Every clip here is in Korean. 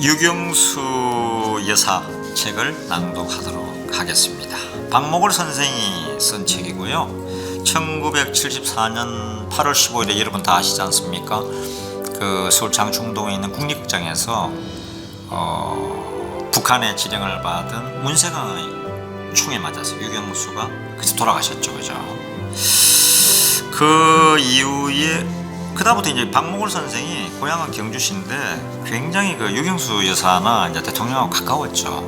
유경수 여사 책을 낭독하도록 하겠습니다. 박목월 선생이 쓴 책이고요. 1974년 8월 15일에 여러분 다 아시지 않습니까? 그 서울 장충동에 있는 국립극장에서 북한의 지령을 받은 문세강의 총에 맞아서 유경수가 그래서 돌아가셨죠, 그죠? 그 이후에 그다음부터 이제 박목월 선생이 고향은 경주시인데 굉장히 그 유경수 여사나 이제 대통령하고 가까웠죠.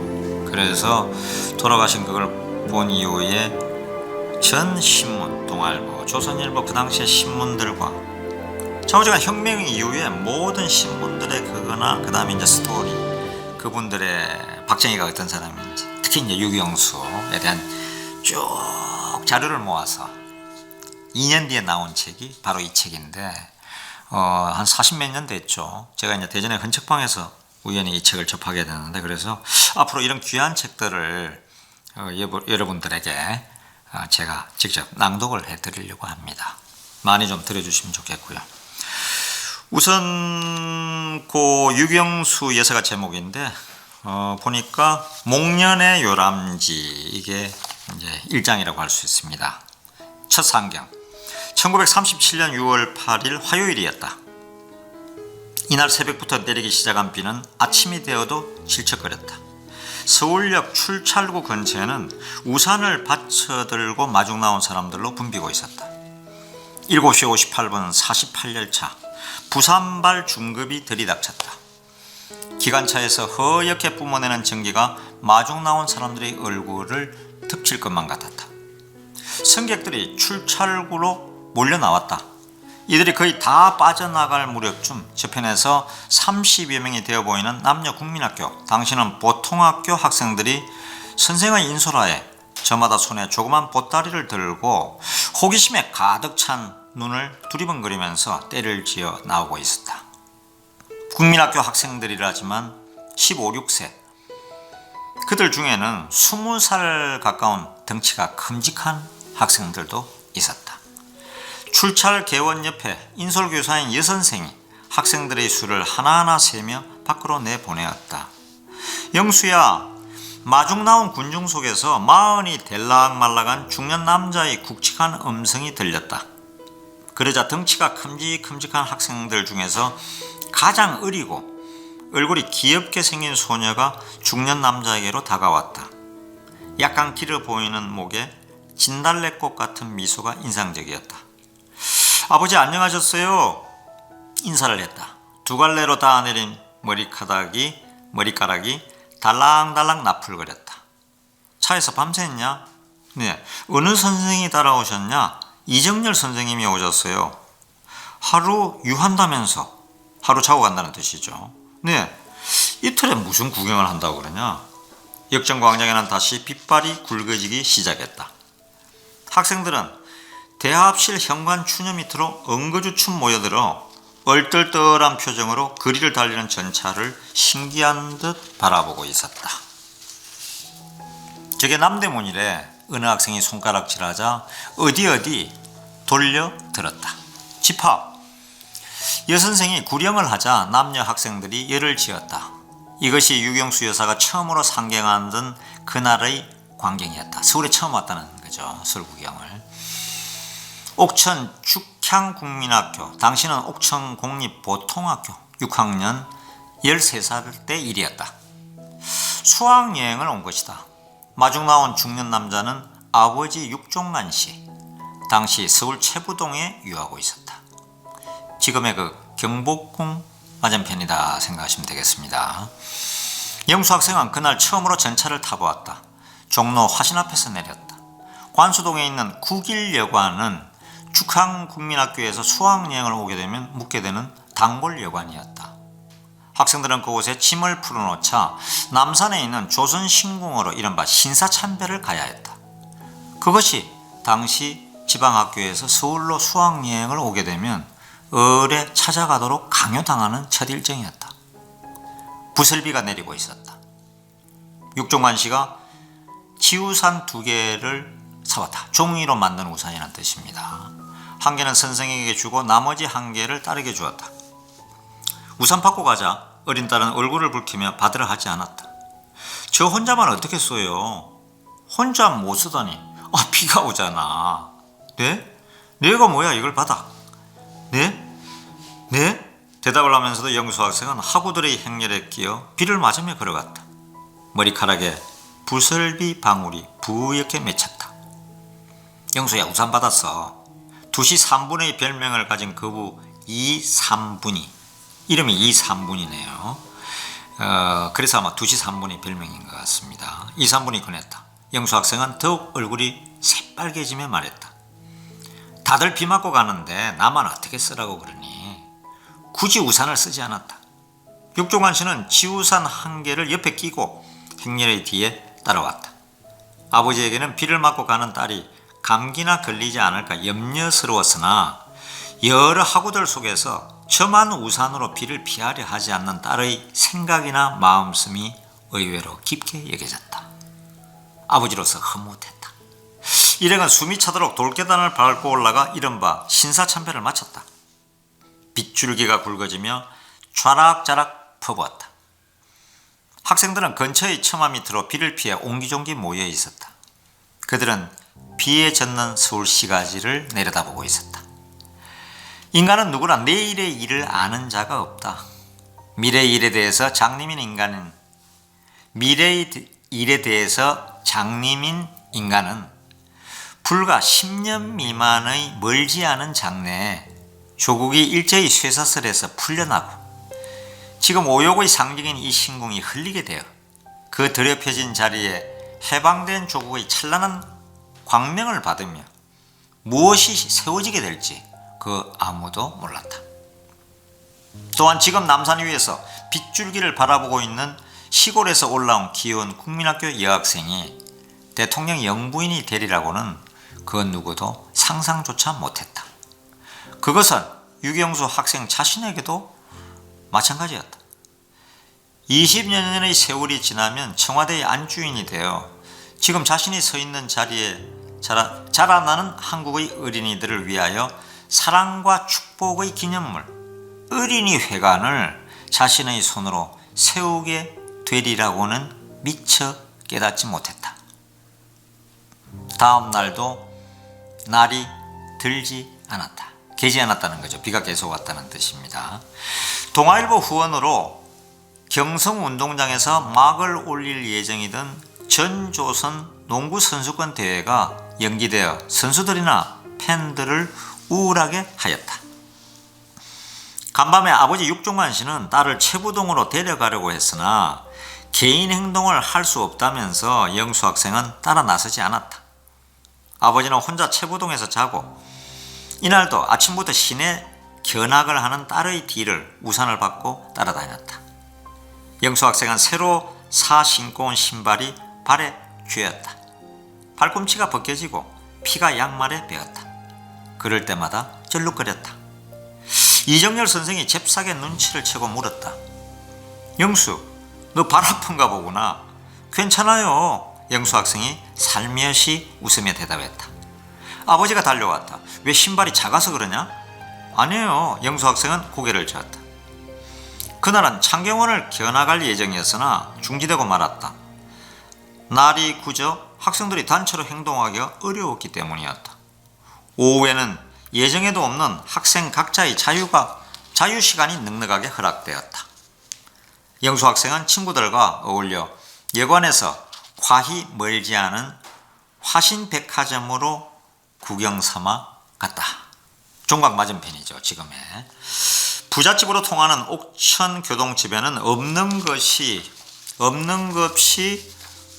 그래서 돌아가신 그걸 본 이후에 전 신문, 동아일보, 조선일보 그 당시의 신문들과 좌우지간 혁명 이후에 모든 신문들의 그거나 그다음에 이제 스토리 그분들의 박정희가 어떤 사람인지 특히 이제 유경수에 대한 쭉 자료를 모아서 2년 뒤에 나온 책이 바로 이 책인데 한 40몇 년 됐죠. 제가 이제 대전의 헌책방에서 우연히 이 책을 접하게 되는데 그래서 앞으로 이런 귀한 책들을 여러분들에게 제가 직접 낭독을 해드리려고 합니다. 많이 좀 들어주시면 좋겠고요. 우선 고 유경수 여사가 제목인데 보니까 목련의 요람지 이게 이제 1장이라고 할 수 있습니다. 첫 상경 1937년 6월 8일 화요일이었다. 이날 새벽부터 내리기 시작한 비는 아침이 되어도 질척거렸다. 서울역 출찰구 근처에는 우산을 받쳐들고 마중 나온 사람들로 붐비고 있었다. 7시 58분 48열차 부산발 중급이 들이닥쳤다. 기관차에서 허옇게 뿜어내는 전기가 마중 나온 사람들의 얼굴을 덮칠 것만 같았다. 승객들이 출찰구로 몰려 나왔다. 이들이 거의 다 빠져나갈 무렵쯤 저편에서 30여 명이 되어 보이는 남녀 국민학교, 당시는 보통학교 학생들이 선생의 인솔하에 저마다 손에 조그만 보따리를 들고 호기심에 가득 찬 눈을 두리번거리면서 떼를 지어 나오고 있었다. 국민학교 학생들이라지만 15, 16세. 그들 중에는 20살 가까운 덩치가 큼직한 학생들도 있었다. 출찰 개원 옆에 인솔교사인 여선생이 학생들의 수를 하나하나 세며 밖으로 내보내었다. 영수야, 마중 나온 군중 속에서 마흔이 될락말락한 중년 남자의 굵직한 음성이 들렸다. 그러자 덩치가 큼직큼직한 학생들 중에서 가장 어리고 얼굴이 귀엽게 생긴 소녀가 중년 남자에게로 다가왔다. 약간 길어 보이는 목에 진달래꽃 같은 미소가 인상적이었다. 아버지 안녕하셨어요? 인사를 했다. 두 갈래로 닿아내린 머리카락이 달랑달랑 나풀거렸다. 차에서 밤샜냐? 네. 어느 선생이 따라오셨냐? 이정열 선생님이 오셨어요. 하루 유한다면서? 하루 자고 간다는 뜻이죠. 네. 이틀에 무슨 구경을 한다고 그러냐? 역정광장에는 다시 빛발이 굵어지기 시작했다. 학생들은 대합실 현관 추녀 밑으로 엉거주춤 모여들어 얼떨떨한 표정으로 거리를 달리는 전차를 신기한 듯 바라보고 있었다. 저게 남대문이래. 어느 학생이 손가락질하자 어디 돌려 들었다. 집합. 여선생이 구령을 하자 남녀 학생들이 열을 지었다. 이것이 유경수 여사가 처음으로 상경하던 그날의 광경이었다. 서울에 처음 왔다는 거죠. 서울 구경을. 옥천 축향국민학교, 당시는 옥천공립보통학교 6학년 13살 때 일이었다. 수학여행을 온 것이다. 마중 나온 중년 남자는 아버지 육종만 씨, 당시 서울 채부동에 유하고 있었다. 지금의 그 경복궁 맞은편이다 생각하시면 되겠습니다. 영수 학생은 그날 처음으로 전차를 타보았다. 종로 화신 앞에서 내렸다. 관수동에 있는 국일여관은 축항국민학교에서 수학여행을 오게 되면 묵게 되는 단골여관이었다. 학생들은 그곳에 짐을 풀어놓자 남산에 있는 조선신궁으로 이른바 신사참배를 가야 했다. 그것이 당시 지방학교에서 서울로 수학여행을 오게 되면 을에 찾아가도록 강요당하는 첫 일정이었다. 부슬비가 내리고 있었다. 육종만 씨가 지우산 2개를 사왔다. 종이로 만든 우산이라는 뜻입니다. 한 개는 선생에게 주고 나머지 한 개를 딸에게 주었다. 우산 받고 가자 어린 딸은 얼굴을 붉히며 받으라 하지 않았다. 저 혼자만 어떻게 써요? 혼자 못 쓰다니. 비가 오잖아. 네? 내가 뭐야 이걸 받아. 네? 네? 대답을 하면서도 영수 학생은 학우들의 행렬에 끼어 비를 맞으며 걸어갔다. 머리카락에 부설비 방울이 부옇게 맺혔다. 영수야, 우산 받았어. 2시 3분의 별명을 가진 그부 이삼분이, 이름이 이삼분이네요. 그래서 아마 2시 3분의 별명인 것 같습니다. 이삼분이 권했다. 영수 학생은 더욱 얼굴이 새빨개지며 말했다. 다들 비 맞고 가는데 나만 어떻게 쓰라고 그러니? 굳이 우산을 쓰지 않았다. 육종환 씨는 지우산 한 개를 옆에 끼고 행렬의 뒤에 따라왔다. 아버지에게는 비를 맞고 가는 딸이 감기나 걸리지 않을까 염려스러웠으나 여러 학우들 속에서 저만 우산으로 비를 피하려 하지 않는 딸의 생각이나 마음씀이 의외로 깊게 여겨졌다. 아버지로서 흐뭇했다. 일행은 숨이 차도록 돌계단을 밟고 올라가 이른바 신사참배를 마쳤다. 빗줄기가 굵어지며 좌락좌락 퍼부었다. 학생들은 근처의 처마 밑으로 비를 피해 옹기종기 모여 있었다. 그들은 비에 젖는 서울 시가지를 내려다보고 있었다. 인간은 누구나 내일의 일을 아는 자가 없다. 미래의 일에 대해서 장님인 인간은 불과 10년 미만의 멀지 않은 장래에 조국이 일제히 쇠사슬에서 풀려나고 지금 오욕의 상징인 이 신궁이 흘리게 되어 그 더럽혀진 자리에 해방된 조국의 찬란한 광명을 받으며 무엇이 세워지게 될지 그 아무도 몰랐다. 또한 지금 남산 위에서 빗줄기를 바라보고 있는 시골에서 올라온 귀여운 국민학교 여학생이 대통령 영부인이 되리라고는 그 누구도 상상조차 못했다. 그것은 유경수 학생 자신에게도 마찬가지였다. 20여 년의 세월이 지나면 청와대의 안주인이 되어 지금 자신이 서 있는 자리에 자라나는 한국의 어린이들을 위하여 사랑과 축복의 기념물 어린이 회관을 자신의 손으로 세우게 되리라고는 미처 깨닫지 못했다. 다음 날도 날이 들지 않았다. 개지 않았다는 거죠. 비가 계속 왔다는 뜻입니다. 동아일보 후원으로 경성운동장에서 막을 올릴 예정이던 전조선 농구 선수권 대회가 연기되어 선수들이나 팬들을 우울하게 하였다. 간밤에 아버지 육종환 씨는 딸을 최부동으로 데려가려고 했으나 개인 행동을 할 수 없다면서 영수 학생은 따라 나서지 않았다. 아버지는 혼자 최부동에서 자고 이날도 아침부터 시내 견학을 하는 딸의 뒤를 우산을 받고 따라다녔다. 영수 학생은 새로 사 신고 온 신발이 발에 쥐었다. 발꿈치가 벗겨지고 피가 양말에 배었다. 그럴 때마다 절룩거렸다. 이정열 선생이 잽싸게 눈치를 채고 물었다. 영수, 너 발 아픈가 보구나. 괜찮아요. 영수 학생이 살며시 웃으며 대답했다. 아버지가 달려왔다. 왜 신발이 작아서 그러냐? 아니에요. 영수 학생은 고개를 저었다. 그날은 창경원을 견학할 예정이었으나 중지되고 말았다. 날이 굳어 학생들이 단체로 행동하기가 어려웠기 때문이었다. 오후에는 예정에도 없는 학생 각자의 자유시간이 넉넉하게 허락되었다. 영수 학생은 친구들과 어울려 여관에서 과히 멀지 않은 화신백화점으로 구경 삼아 갔다. 종각 맞은편이죠. 지금의 부잣집으로 통하는 옥천교동집에는 없는 것이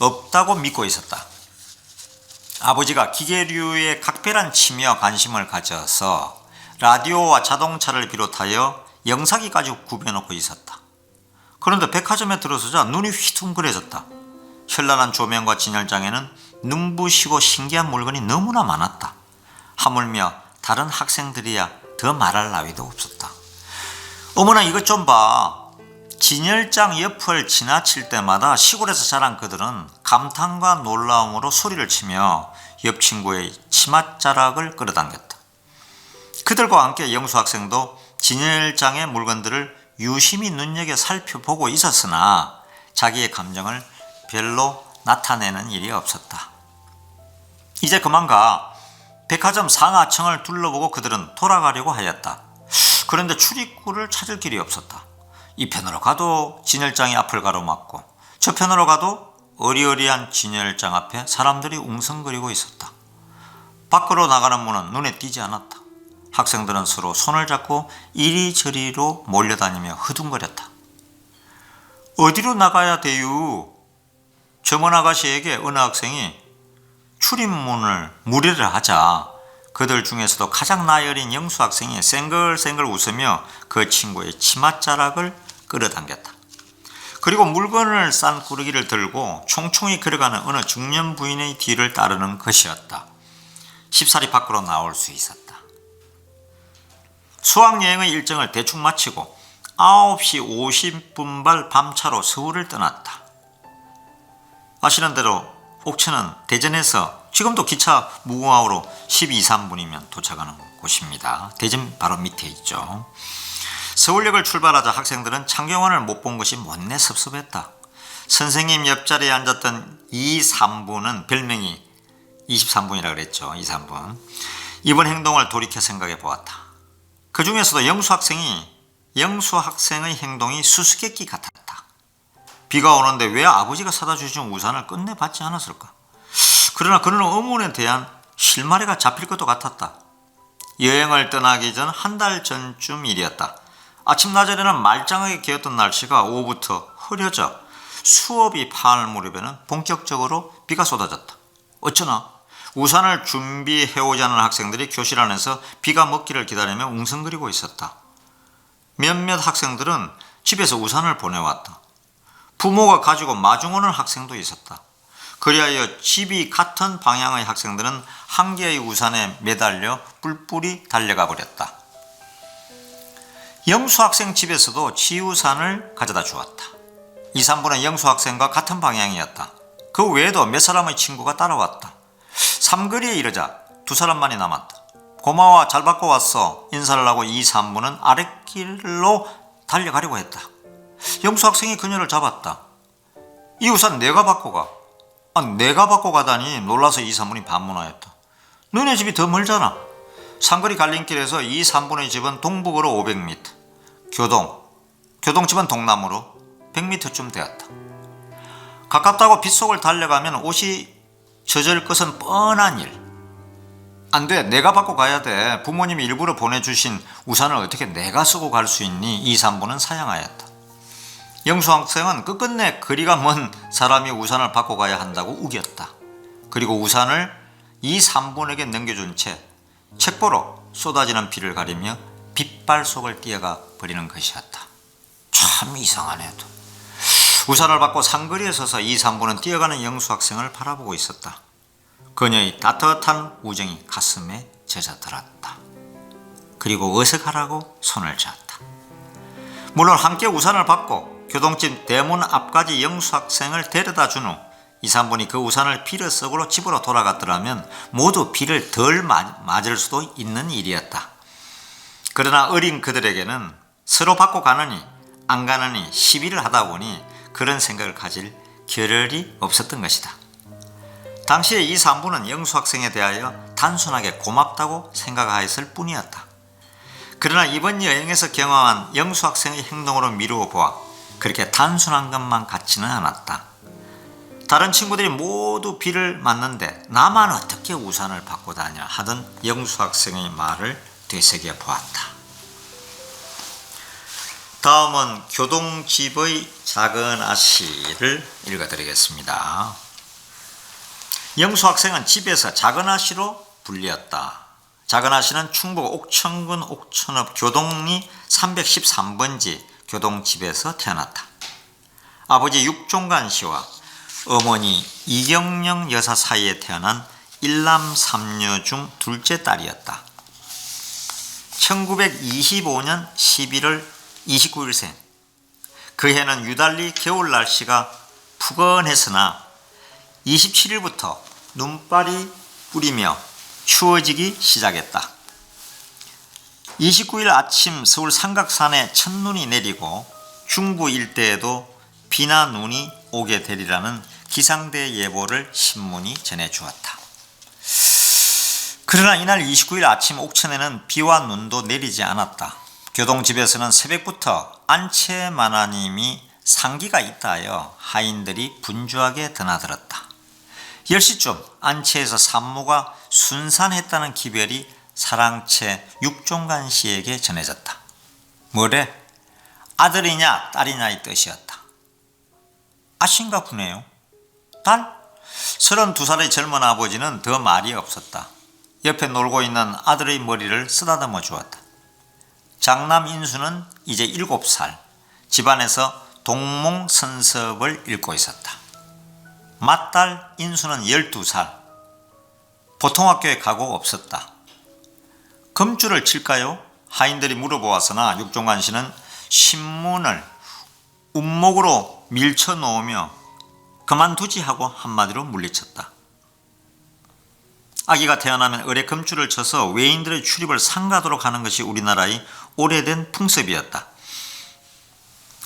없다고 믿고 있었다. 아버지가 기계류에 각별한 취미와 관심을 가져서 라디오와 자동차를 비롯하여 영사기까지 구벼놓고 있었다. 그런데 백화점에 들어서자 눈이 휘둥그레졌다. 현란한 조명과 진열장에는 눈부시고 신기한 물건이 너무나 많았다. 하물며 다른 학생들이야 더 말할 나위도 없었다. 어머나 이것 좀 봐. 진열장 옆을 지나칠 때마다 시골에서 자란 그들은 감탄과 놀라움으로 소리를 치며 옆 친구의 치맛자락을 끌어당겼다. 그들과 함께 영수 학생도 진열장의 물건들을 유심히 눈여겨 살펴보고 있었으나 자기의 감정을 별로 나타내는 일이 없었다. 이제 그만 가. 백화점 상하층을 둘러보고 그들은 돌아가려고 하였다. 그런데 출입구를 찾을 길이 없었다. 이 편으로 가도 진열장이 앞을 가로막고 저 편으로 가도 어리어리한 진열장 앞에 사람들이 웅성거리고 있었다. 밖으로 나가는 문은 눈에 띄지 않았다. 학생들은 서로 손을 잡고 이리저리로 몰려다니며 허둥거렸다. 어디로 나가야 돼요? 점원 아가씨에게 어느 학생이 출입문을 물으려 하자 그들 중에서도 가장 나이 어린 영수 학생이 쌩글쌩글 웃으며 그 친구의 치맛자락을 끌어당겼다. 그리고 물건을 싼 꾸러기를 들고 총총히 걸어가는 어느 중년 부인의 뒤를 따르는 것이었다. 쉽사리 밖으로 나올 수 있었다. 수학여행의 일정을 대충 마치고 9시 50분발 밤차로 서울을 떠났다. 아시는 대로 옥천은 대전에서 지금도 기차 무궁화호로 12, 13분이면 도착하는 곳입니다. 대전 바로 밑에 있죠. 서울역을 출발하자 학생들은 창경원을 못 본 것이 못내 섭섭했다. 선생님 옆자리에 앉았던 2, 3분은 별명이 23분이라 그랬죠. 2, 3분. 이번 행동을 돌이켜 생각해 보았다. 그 중에서도 영수 학생의 행동이 수수께끼 같았다. 비가 오는데 왜 아버지가 사다 주신 우산을 끝내 받지 않았을까? 그러나 그는 어머니에 대한 실마리가 잡힐 것도 같았다. 여행을 떠나기 전 한 달 전쯤 일이었다. 아침나절에는 말짱하게 개었던 날씨가 오후부터 흐려져 수업이 파할 무렵에는 본격적으로 비가 쏟아졌다. 어쩌나 우산을 준비해오자는 학생들이 교실 안에서 비가 먹기를 기다리며 웅성거리고 있었다. 몇몇 학생들은 집에서 우산을 보내왔다. 부모가 가지고 마중 오는 학생도 있었다. 그리하여 집이 같은 방향의 학생들은 한 개의 우산에 매달려 뿔뿔이 달려가 버렸다. 영수 학생 집에서도 지우산을 가져다 주었다. 2, 3분은 영수 학생과 같은 방향이었다. 그 외에도 몇 사람의 친구가 따라왔다. 삼거리에 이르자 두 사람만이 남았다. 고마워, 잘 받고 왔어. 인사를 하고 2, 3분은 아랫길로 달려가려고 했다. 영수 학생이 그녀를 잡았다. 이 우산 내가 받고 가. 내가 받고 가다니 놀라서 2, 3분이 반문하였다. 너네 집이 더 멀잖아. 상거리 갈림길에서 2, 3분의 집은 동북으로 500m, 교동집은 동남으로 100m쯤 되었다. 가깝다고 빗속을 달려가면 옷이 젖을 것은 뻔한 일. 안 돼, 내가 받고 가야 돼. 부모님이 일부러 보내주신 우산을 어떻게 내가 쓰고 갈 수 있니? 2, 3분은 사양하였다. 영수 학생은 끝끝내 거리가 먼 사람이 우산을 받고 가야 한다고 우겼다. 그리고 우산을 2, 3분에게 넘겨준 채 책보로 쏟아지는 비를 가리며 빗발 속을 뛰어가 버리는 것이었다. 참 이상하네도. 우산을 받고 상거리에 서서 2, 3분은 뛰어가는 영수 학생을 바라보고 있었다. 그녀의 따뜻한 우정이 가슴에 젖어들었다. 그리고 어서 가라고 손을 잡았다. 물론 함께 우산을 받고 교동집 대문 앞까지 영수 학생을 데려다 준 후 2, 3분이 그 우산을 빌어쓰고 집으로 돌아갔더라면 모두 비를 덜 맞을 수도 있는 일이었다. 그러나 어린 그들에게는 서로 받고 가느니 안 가느니 시비를 하다 보니 그런 생각을 가질 겨를이 없었던 것이다. 당시에 2, 3분은 영수 학생에 대하여 단순하게 고맙다고 생각하였을 뿐이었다. 그러나 이번 여행에서 경험한 영수 학생의 행동으로 미루어 보아 그렇게 단순한 것만 같지는 않았다. 다른 친구들이 모두 비를 맞는데 나만 어떻게 우산을 받고 다녀 하던 영수 학생의 말을 되새겨 보았다. 다음은 교동집의 작은 아씨를 읽어드리겠습니다. 영수 학생은 집에서 작은 아씨로 불렸다. 작은 아씨는 충북 옥천군 옥천읍 교동리 313번지 교동집에서 태어났다. 아버지 육종간 씨와 어머니 이경영 여사 사이에 태어난 일남 삼녀 중 둘째 딸이었다. 1925년 11월 29일생. 그 해는 유달리 겨울 날씨가 푸근했으나 27일부터 눈발이 뿌리며 추워지기 시작했다. 29일 아침 서울 삼각산에 첫눈이 내리고 중부 일대에도 비나 눈이 오게 되리라는 기상대 예보를 신문이 전해주었다. 그러나 이날 29일 아침 옥천에는 비와 눈도 내리지 않았다. 교동집에서는 새벽부터 안채만화님이 상기가 있다 하여 하인들이 분주하게 드나들었다. 10시쯤 안채에서 산모가 순산했다는 기별이 사랑채 육종관 씨에게 전해졌다. 뭐래? 아들이냐 딸이냐의 뜻이었다. 아신가 보네요. 딸? 32살의 젊은 아버지는 더 말이 없었다. 옆에 놀고 있는 아들의 머리를 쓰다듬어 주었다. 장남 인수는 이제 7살, 집안에서 동몽선섭을 읽고 있었다. 맏딸 인수는 12살, 보통학교에 가고 없었다. 금줄을 칠까요? 하인들이 물어보았으나 육종관 씨는 신문을 움목으로 밀쳐놓으며 그만두지 하고 한마디로 물리쳤다. 아기가 태어나면 을에 금줄을 쳐서 외인들의 출입을 삼가도록 하는 것이 우리나라의 오래된 풍습이었다.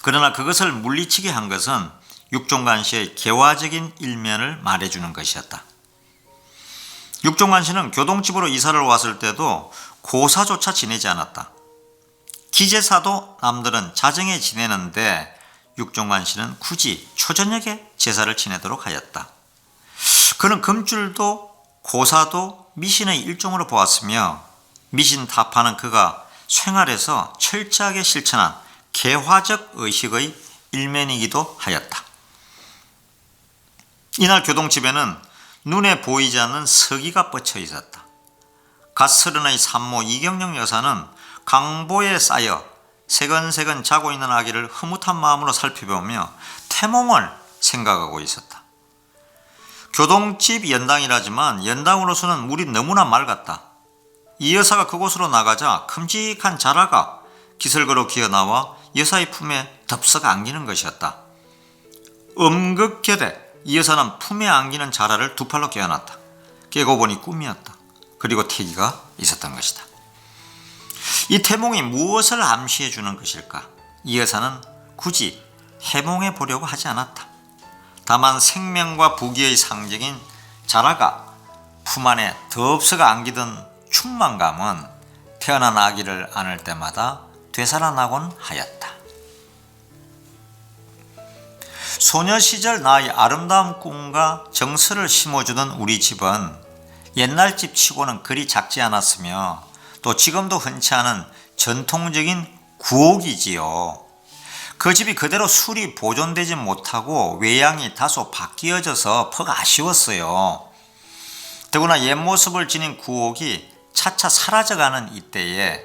그러나 그것을 물리치게 한 것은 육종관 씨의 개화적인 일면을 말해주는 것이었다. 육종관 씨는 교동집으로 이사를 왔을 때도 고사조차 지내지 않았다. 기제사도 남들은 자정에 지내는데 육종관 씨는 굳이 초저녁에 제사를 지내도록 하였다. 그는 금줄도 고사도 미신의 일종으로 보았으며 미신 타파는 그가 생활에서 철저하게 실천한 개화적 의식의 일면이기도 하였다. 이날 교동집에는 눈에 보이지 않는 서기가 뻗쳐 있었다. 갓 서른의 산모 이경영 여사는 강보에 쌓여 세건세건 자고 있는 아기를 흐뭇한 마음으로 살펴보며 태몽을 생각하고 있었다. 교동집 연당이라지만 연당으로서는 물이 너무나 맑았다. 이 여사가 그곳으로 나가자 큼직한 자라가 기슭으로 기어나와 여사의 품에 덥석 안기는 것이었다. 음극게대 이 여사는 품에 안기는 자라를 두 팔로 껴안았다. 깨고 보니 꿈이었다. 그리고 태기가 있었던 것이다. 이 태몽이 무엇을 암시해 주는 것일까? 이 여사는 굳이 해몽해 보려고 하지 않았다. 다만 생명과 부귀의 상징인 자라가 품 안에 덥석 안기던 충만감은 태어난 아기를 안을 때마다 되살아나곤 하였다. 소녀 시절 나의 아름다운 꿈과 정서를 심어주던 우리 집은 옛날 집 치고는 그리 작지 않았으며 또 지금도 흔치 않은 전통적인 구옥이지요. 그 집이 그대로 술이 보존되지 못하고 외양이 다소 바뀌어져서 퍽 아쉬웠어요. 더구나 옛 모습을 지닌 구옥이 차차 사라져가는 이때에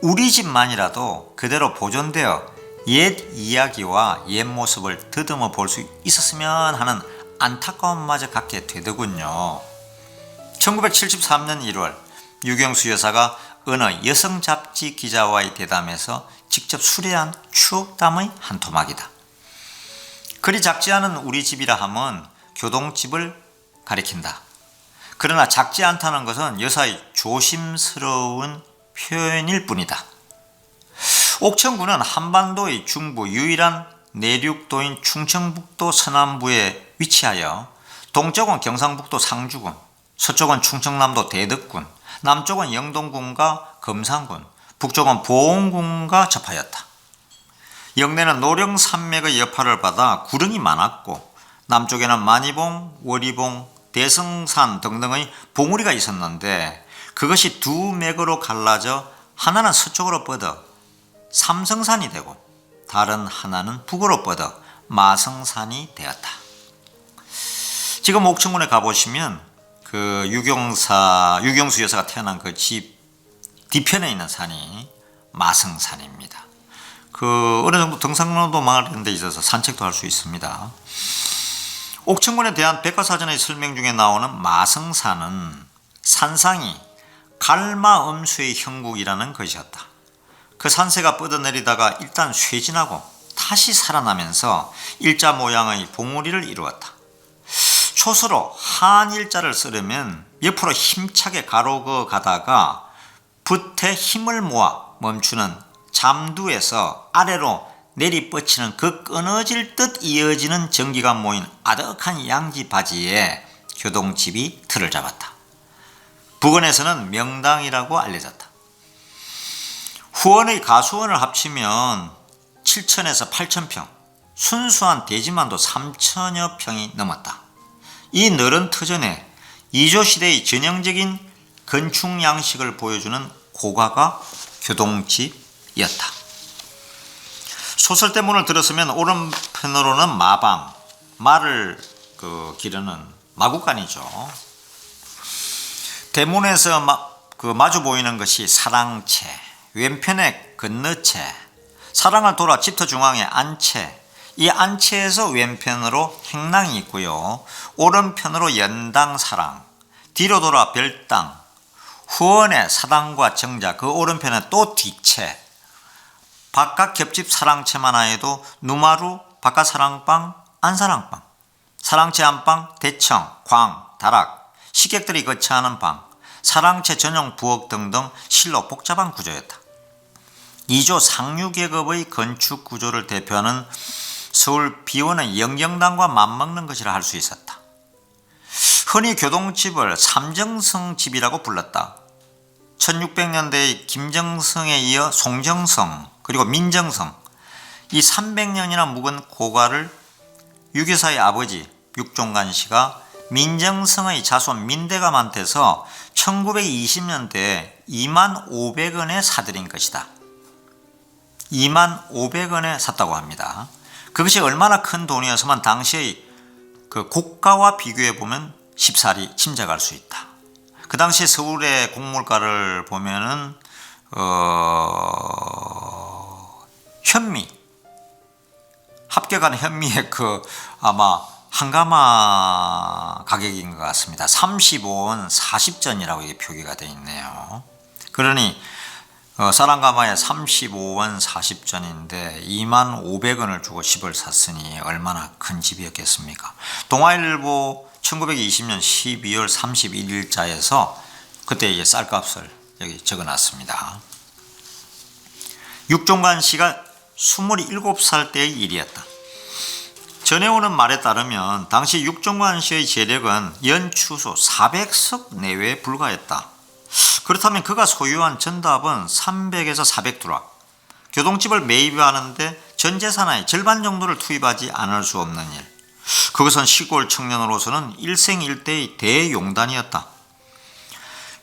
우리 집만이라도 그대로 보존되어 옛 이야기와 옛 모습을 더듬어 볼 수 있었으면 하는 안타까움마저 갖게 되더군요. 1973년 1월 유경수 여사가 어느 여성 잡지 기자와의 대담에서 직접 수려한 추억담의 한 토막이다. 그리 작지 않은 우리 집이라 함은 교동집을 가리킨다. 그러나 작지 않다는 것은 여사의 조심스러운 표현일 뿐이다. 옥천군은 한반도의 중부 유일한 내륙도인 충청북도 서남부에 위치하여 동쪽은 경상북도 상주군, 서쪽은 충청남도 대덕군, 남쪽은 영동군과 금산군, 북쪽은 보은군과 접하였다. 영내는 노령산맥의 여파를 받아 구릉이 많았고 남쪽에는 만이봉, 월이봉, 대성산 등등의 봉우리가 있었는데 그것이 두 맥으로 갈라져 하나는 서쪽으로 뻗어 삼성산이 되고 다른 하나는 북으로 뻗어 마성산이 되었다. 지금 옥천군에 가보시면 그 유경수 여사가 태어난 그 집 뒤편에 있는 산이 마성산입니다. 그 어느 정도 등산로도 마을인 데 있어서 산책도 할 수 있습니다. 옥천군에 대한 백과사전의 설명 중에 나오는 마성산은 산상이 갈마음쇠의 형국이라는 것이었다. 그 산세가 뻗어내리다가 일단 쇠진하고 다시 살아나면서 일자 모양의 봉우리를 이루었다. 초서로 한일자를 쓰려면 옆으로 힘차게 가로그 가다가 붓에 힘을 모아 멈추는 잠두에서 아래로 내리뻗치는 그 끊어질 듯 이어지는 전기가 모인 아득한 양지 바지에 교동집이 틀을 잡았다. 부근에서는 명당이라고 알려졌다. 후원의 가수원을 합치면 7천에서 8천 평, 순수한 대지만도 3천여 평이 넘었다. 이 넓은 터전에 이조시대의 전형적인 건축 양식을 보여주는 고가가 교동집이었다. 소설대 문을 들었으면 오른편으로는 마방, 말을 기르는 마구간이죠. 대문에서 마주 보이는 것이 사랑채, 왼편에 건너채, 사랑을 돌아 집터 중앙에 안채, 이 안채에서 왼편으로 행랑이 있고요. 오른편으로 연당사랑, 뒤로 돌아 별당, 후원의 사당과 정자, 그 오른편에 또 뒤채, 바깥 겹집 사랑채만 하여도 누마루, 바깥 사랑방, 안사랑방, 사랑채 안방, 대청, 광, 다락, 식객들이 거처하는 방, 사랑채 전용 부엌 등등 실로 복잡한 구조였다. 2조 상류계급의 건축 구조를 대표하는 서울 비원의 영정당과 맞먹는 것이라 할 수 있었다. 흔히 교동집을 삼정성집이라고 불렀다. 1600년대의 김정성에 이어 송정성 그리고 민정성, 이 300년이나 묵은 고가를 유교사의 아버지 육종간씨가 민정성의 자손 민대가 많대서 1920년대에 25,500원에 사들인 것이다. 25,500원에 샀다고 합니다. 그것이 얼마나 큰 돈이었으면 당시의 그 고가와 비교해 보면 쉽사리 짐작할 수 있다. 그 당시 서울의 공물가를 보면은 현미, 합격한 현미의 아마 한가마 가격인 것 같습니다. 35원 40전이라고 이게 표기가 되어 있네요. 그러니 쌀한가마에 35원 40전인데 25,500원을 주고 집을 샀으니 얼마나 큰 집이었겠습니까? 동아일보 1920년 12월 31일자에서 그때 이제 쌀값을 여기 적어놨습니다. 육종관 씨가 27살 때의 일이었다. 전해오는 말에 따르면 당시 육종관 씨의 재력은 연추수 400석 내외에 불과했다. 그렇다면 그가 소유한 전답은 300에서 400두락, 교동집을 매입하는데 전 재산의 절반 정도를 투입하지 않을 수 없는 일. 그것은 시골 청년으로서는 일생일대의 대용단이었다.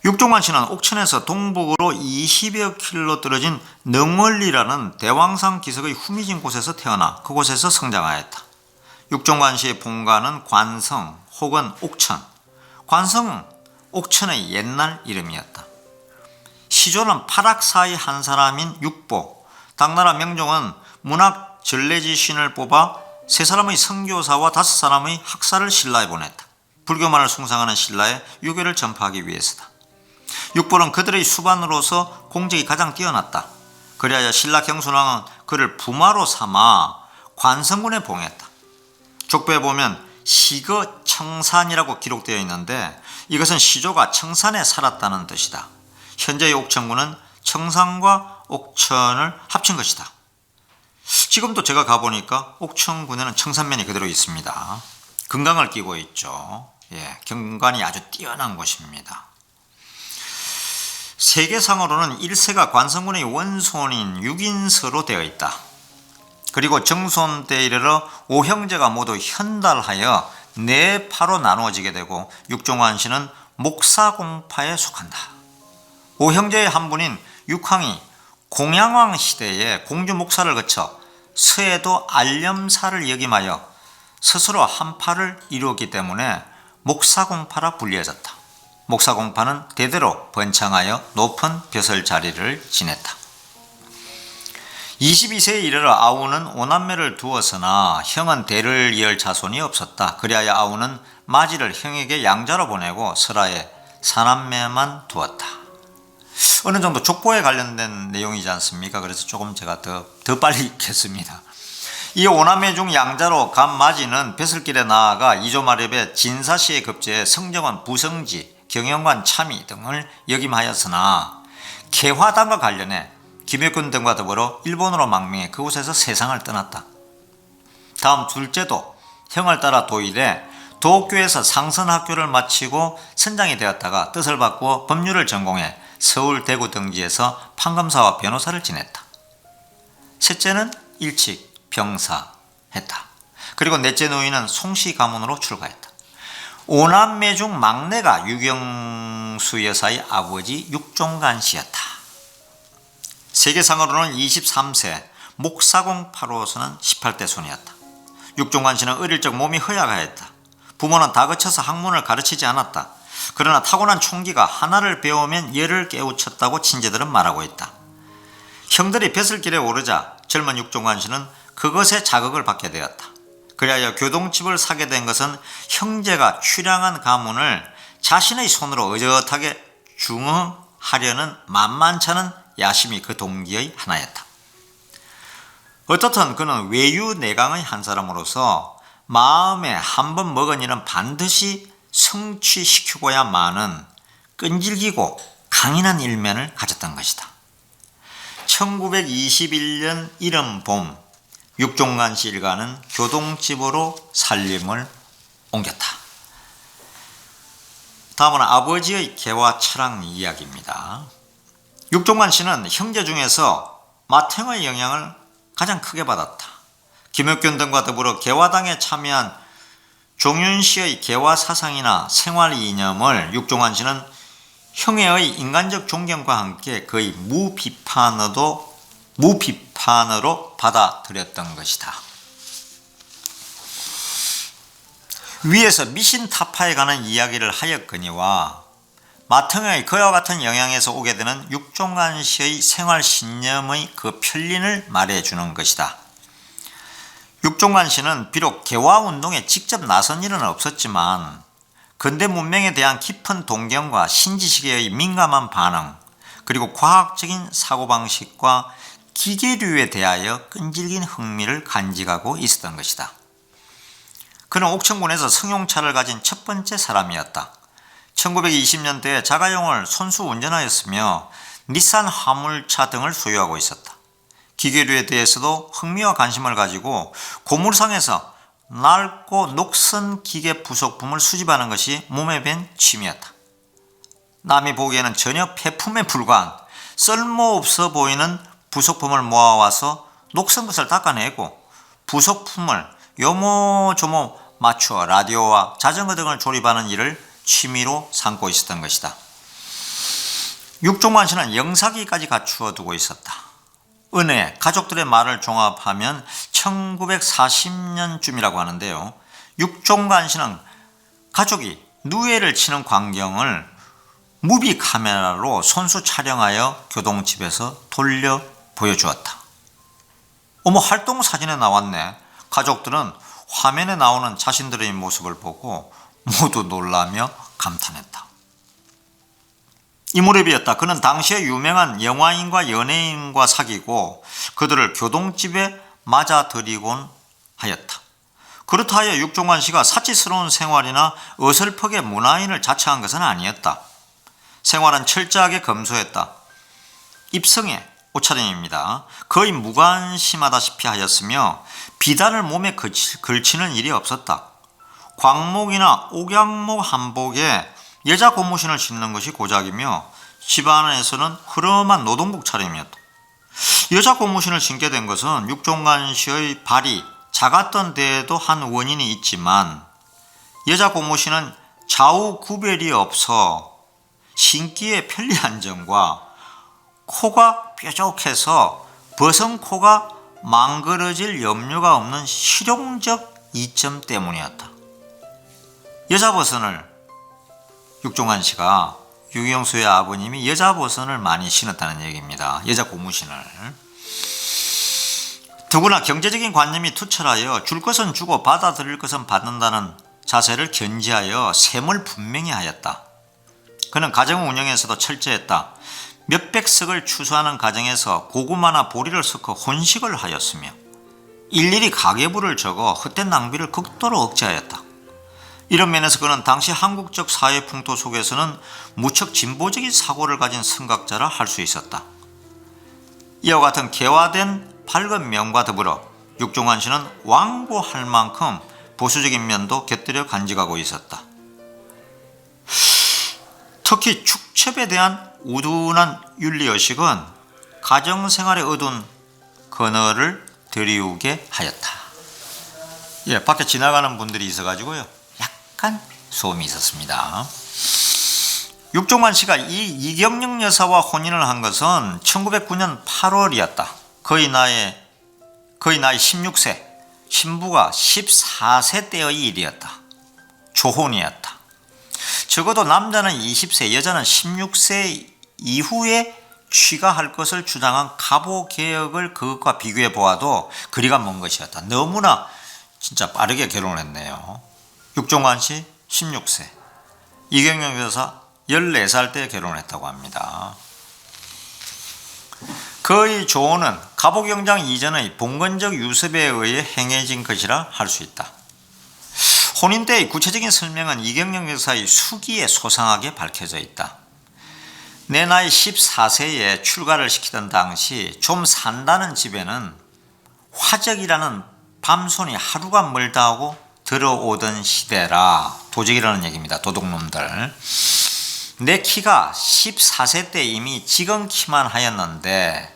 육종관 씨는 옥천에서 동북으로 20여 킬로 떨어진 능월리라는 대왕산 기슭의 후미진 곳에서 태어나 그곳에서 성장하였다. 육종관 씨의 본가는 관성 혹은 옥천, 관성은 옥천의 옛날 이름이었다. 시조는 파락사의 한 사람인 육보, 당나라 명종은 문학 전래지신을 뽑아 3사람의 선교사와 5사람의 학사를 신라에 보냈다. 불교만을 숭상하는 신라에 유교를 전파하기 위해서다. 육보는 그들의 수반으로서 공적이 가장 뛰어났다. 그리하여 신라 경순왕은 그를 부마로 삼아 관성군에 봉했다. 족보에 보면 시거 청산이라고 기록되어 있는데 이것은 시조가 청산에 살았다는 뜻이다. 현재의 옥천군은 청산과 옥천을 합친 것이다. 지금도 제가 가보니까 옥천군에는 청산면이 그대로 있습니다. 금강을 끼고 있죠. 경관이 아주 뛰어난 곳입니다. 세계상으로는 1세가 관성군의 원손인 6인서로 되어 있다. 그리고 정손 때 이르러 5형제가 모두 현달하여 4파로 나누어지게 되고 육종관 씨는 목사공파에 속한다. 5형제의 한 분인 육항이 공양왕 시대에 공주 목사를 거쳐 서에도 알념사를 역임하여 스스로 한 파를 이루었기 때문에 목사공파라 불리어졌다. 목사공파는 대대로 번창하여 높은 벼슬 자리를 지냈다. 22세에 이르러 아우는 5남매를 두었으나 형은 대를 이을 자손이 없었다. 그리하여 아우는 마지를 형에게 양자로 보내고 설하에 4남매만 두었다. 어느 정도 족보에 관련된 내용이지 않습니까? 그래서 조금 제가 더 빨리 읽겠습니다. 이 5남매 중 양자로 간 마지는 벼슬길에 나아가 이조마렵의 진사시에 급제해 성정원 부성지, 경영관 참의 등을 역임하였으나 개화당과 관련해 김혁균 등과 더불어 일본으로 망명해 그곳에서 세상을 떠났다. 다음 둘째도 형을 따라 도일해 도쿄에서 상선학교를 마치고 선장이 되었다가 뜻을 바꾸어 법률을 전공해 서울, 대구 등지에서 판검사와 변호사를 지냈다. 셋째는 일찍 병사했다. 그리고 넷째 노인은 송씨 가문으로 출가했다. 5남매 중 막내가 유경수 여사의 아버지 육종관 씨였다. 세계상으로는 23세, 목사공 8호선은 18대 손이었다. 육종관 씨는 어릴 적 몸이 허약하였다. 부모는 다그쳐서 학문을 가르치지 않았다. 그러나 타고난 총기가 하나를 배우면 열을 깨우쳤다고 친제들은 말하고 있다. 형들이 벼슬길에 오르자 젊은 육종관 씨는 그것에 자극을 받게 되었다. 그리하여 교동집을 사게 된 것은 형제가 출양한 가문을 자신의 손으로 의젓하게 중흥하려는 만만찮은 야심이 그 동기의 하나였다. 어떻든 그는 외유내강의 한 사람으로서 마음에 한번 먹은 일은 반드시 성취시키고야마는 끈질기고 강인한 일면을 가졌던 것이다. 1921년 이른 봄 육종관 씨 일가는 교동집으로 살림을 옮겼다. 다음은 아버지의 개화 철학 이야기입니다. 육종관 씨는 형제 중에서 마탱의 영향을 가장 크게 받았다. 김혁균 등과 더불어 개화당에 참여한 종윤 씨의 개화 사상이나 생활 이념을 육종관 씨는 형의 인간적 존경과 함께 거의 무비판으로 받아들였던 것이다. 위에서 미신타파에 관한 이야기를 하였거니와 마탱의 그와 같은 영향에서 오게 되는 육종관 씨의 생활 신념의 그 편린을 말해주는 것이다. 육종관 씨는 비록 개화운동에 직접 나선 일은 없었지만 근대 문명에 대한 깊은 동경과 신지식의 민감한 반응, 그리고 과학적인 사고방식과 기계류에 대하여 끈질긴 흥미를 간직하고 있었던 것이다. 그는 옥천군에서 승용차를 가진 첫 번째 사람이었다. 1920년대에 자가용을 손수 운전하였으며 닛산 화물차 등을 소유하고 있었다. 기계류에 대해서도 흥미와 관심을 가지고 고물상에서 낡고 녹슨 기계 부속품을 수집하는 것이 몸에 밴 취미였다. 남이 보기에는 전혀 폐품에 불과한 쓸모없어 보이는 부속품을 모아와서 녹슨 것을 닦아내고 부속품을 요모조모 맞추어 라디오와 자전거 등을 조립하는 일을 취미로 삼고 있었던 것이다. 육종관 씨는 영사기까지 갖추어 두고 있었다. 은혜, 가족들의 말을 종합하면 1940년쯤이라고 하는데요. 육종관 씨는 가족이 누에를 치는 광경을 무비 카메라로 손수 촬영하여 교동집에서 돌려 보여주었다. 어머, 활동 사진에 나왔네. 가족들은 화면에 나오는 자신들의 모습을 보고 모두 놀라며 감탄했다. 이 무렵이었다. 그는 당시에 유명한 영화인과 연예인과 사귀고 그들을 교동집에 맞아들이곤 하였다. 그렇다 하여 육종관 씨가 사치스러운 생활이나 어설프게 문화인을 자처한 것은 아니었다. 생활은 철저하게 검소했다. 입성에 옷차림입니다. 거의 무관심하다시피 하였으며 비단을 몸에 걸치는 일이 없었다. 광목이나 옥양목 한복에 여자 고무신을 신는 것이 고작이며 집안에서는 흐름한 노동복 차림이었다. 여자 고무신을 신게 된 것은 육종관 씨의 발이 작았던 데에도 한 원인이 있지만 여자 고무신은 좌우 구별이 없어 신기에 편리한 점과 코가 뾰족해서 버선코가 망그러질 염려가 없는 실용적 이점 때문이었다. 여자 버선을 육종관 씨가 유경수의 아버님이 여자 버선을 많이 신었다는 얘기입니다. 여자 고무신을. 더구나 경제적인 관념이 투철하여 줄 것은 주고 받아들일 것은 받는다는 자세를 견지하여 셈을 분명히 하였다. 그는 가정 운영에서도 철저했다. 몇백 석을 추수하는 가정에서 고구마나 보리를 섞어 혼식을 하였으며 일일이 가계부를 적어 헛된 낭비를 극도로 억제하였다. 이런 면에서 그는 당시 한국적 사회 풍토 속에서는 무척 진보적인 사고를 가진 선각자라 할 수 있었다. 이와 같은 개화된 밝은 면과 더불어 육종환 씨는 완고할 만큼 보수적인 면도 곁들여 간직하고 있었다. 특히 축첩에 대한 우둔한 윤리의식은 가정생활에 얻은 근어를 드리우게 하였다. 예, 밖에 지나가는 분들이 있어가지고요, 약간 소음이 있었습니다. 육종환 씨가 이 이경영 여사와 혼인을 한 것은 1909년 8월이었다. 거의 나이 16세, 신부가 14세 때의 일이었다. 조혼이었다. 적어도 남자는 20세, 여자는 16세 이후에 취가할 것을 주장한 가보개혁을 그것과 비교해 보아도 거리가 먼 것이었다. 너무나 진짜 빠르게 결혼을 했네요. 육종환 씨 16세, 이경영 여사 14살 때 결혼했다고 합니다. 그의 조언은 가보경장 이전의 봉건적 유습에 의해 행해진 것이라 할 수 있다. 혼인 때의 구체적인 설명은 이경영 여사의 수기에 소상하게 밝혀져 있다. 내 나이 14세에 출가를 시키던 당시 좀 산다는 집에는 화적이라는 밤손이 하루가 멀다 하고 들어오던 시대라. 도적이라는 얘기입니다. 도둑놈들. 내 키가 14세 때 이미 지금 키만 하였는데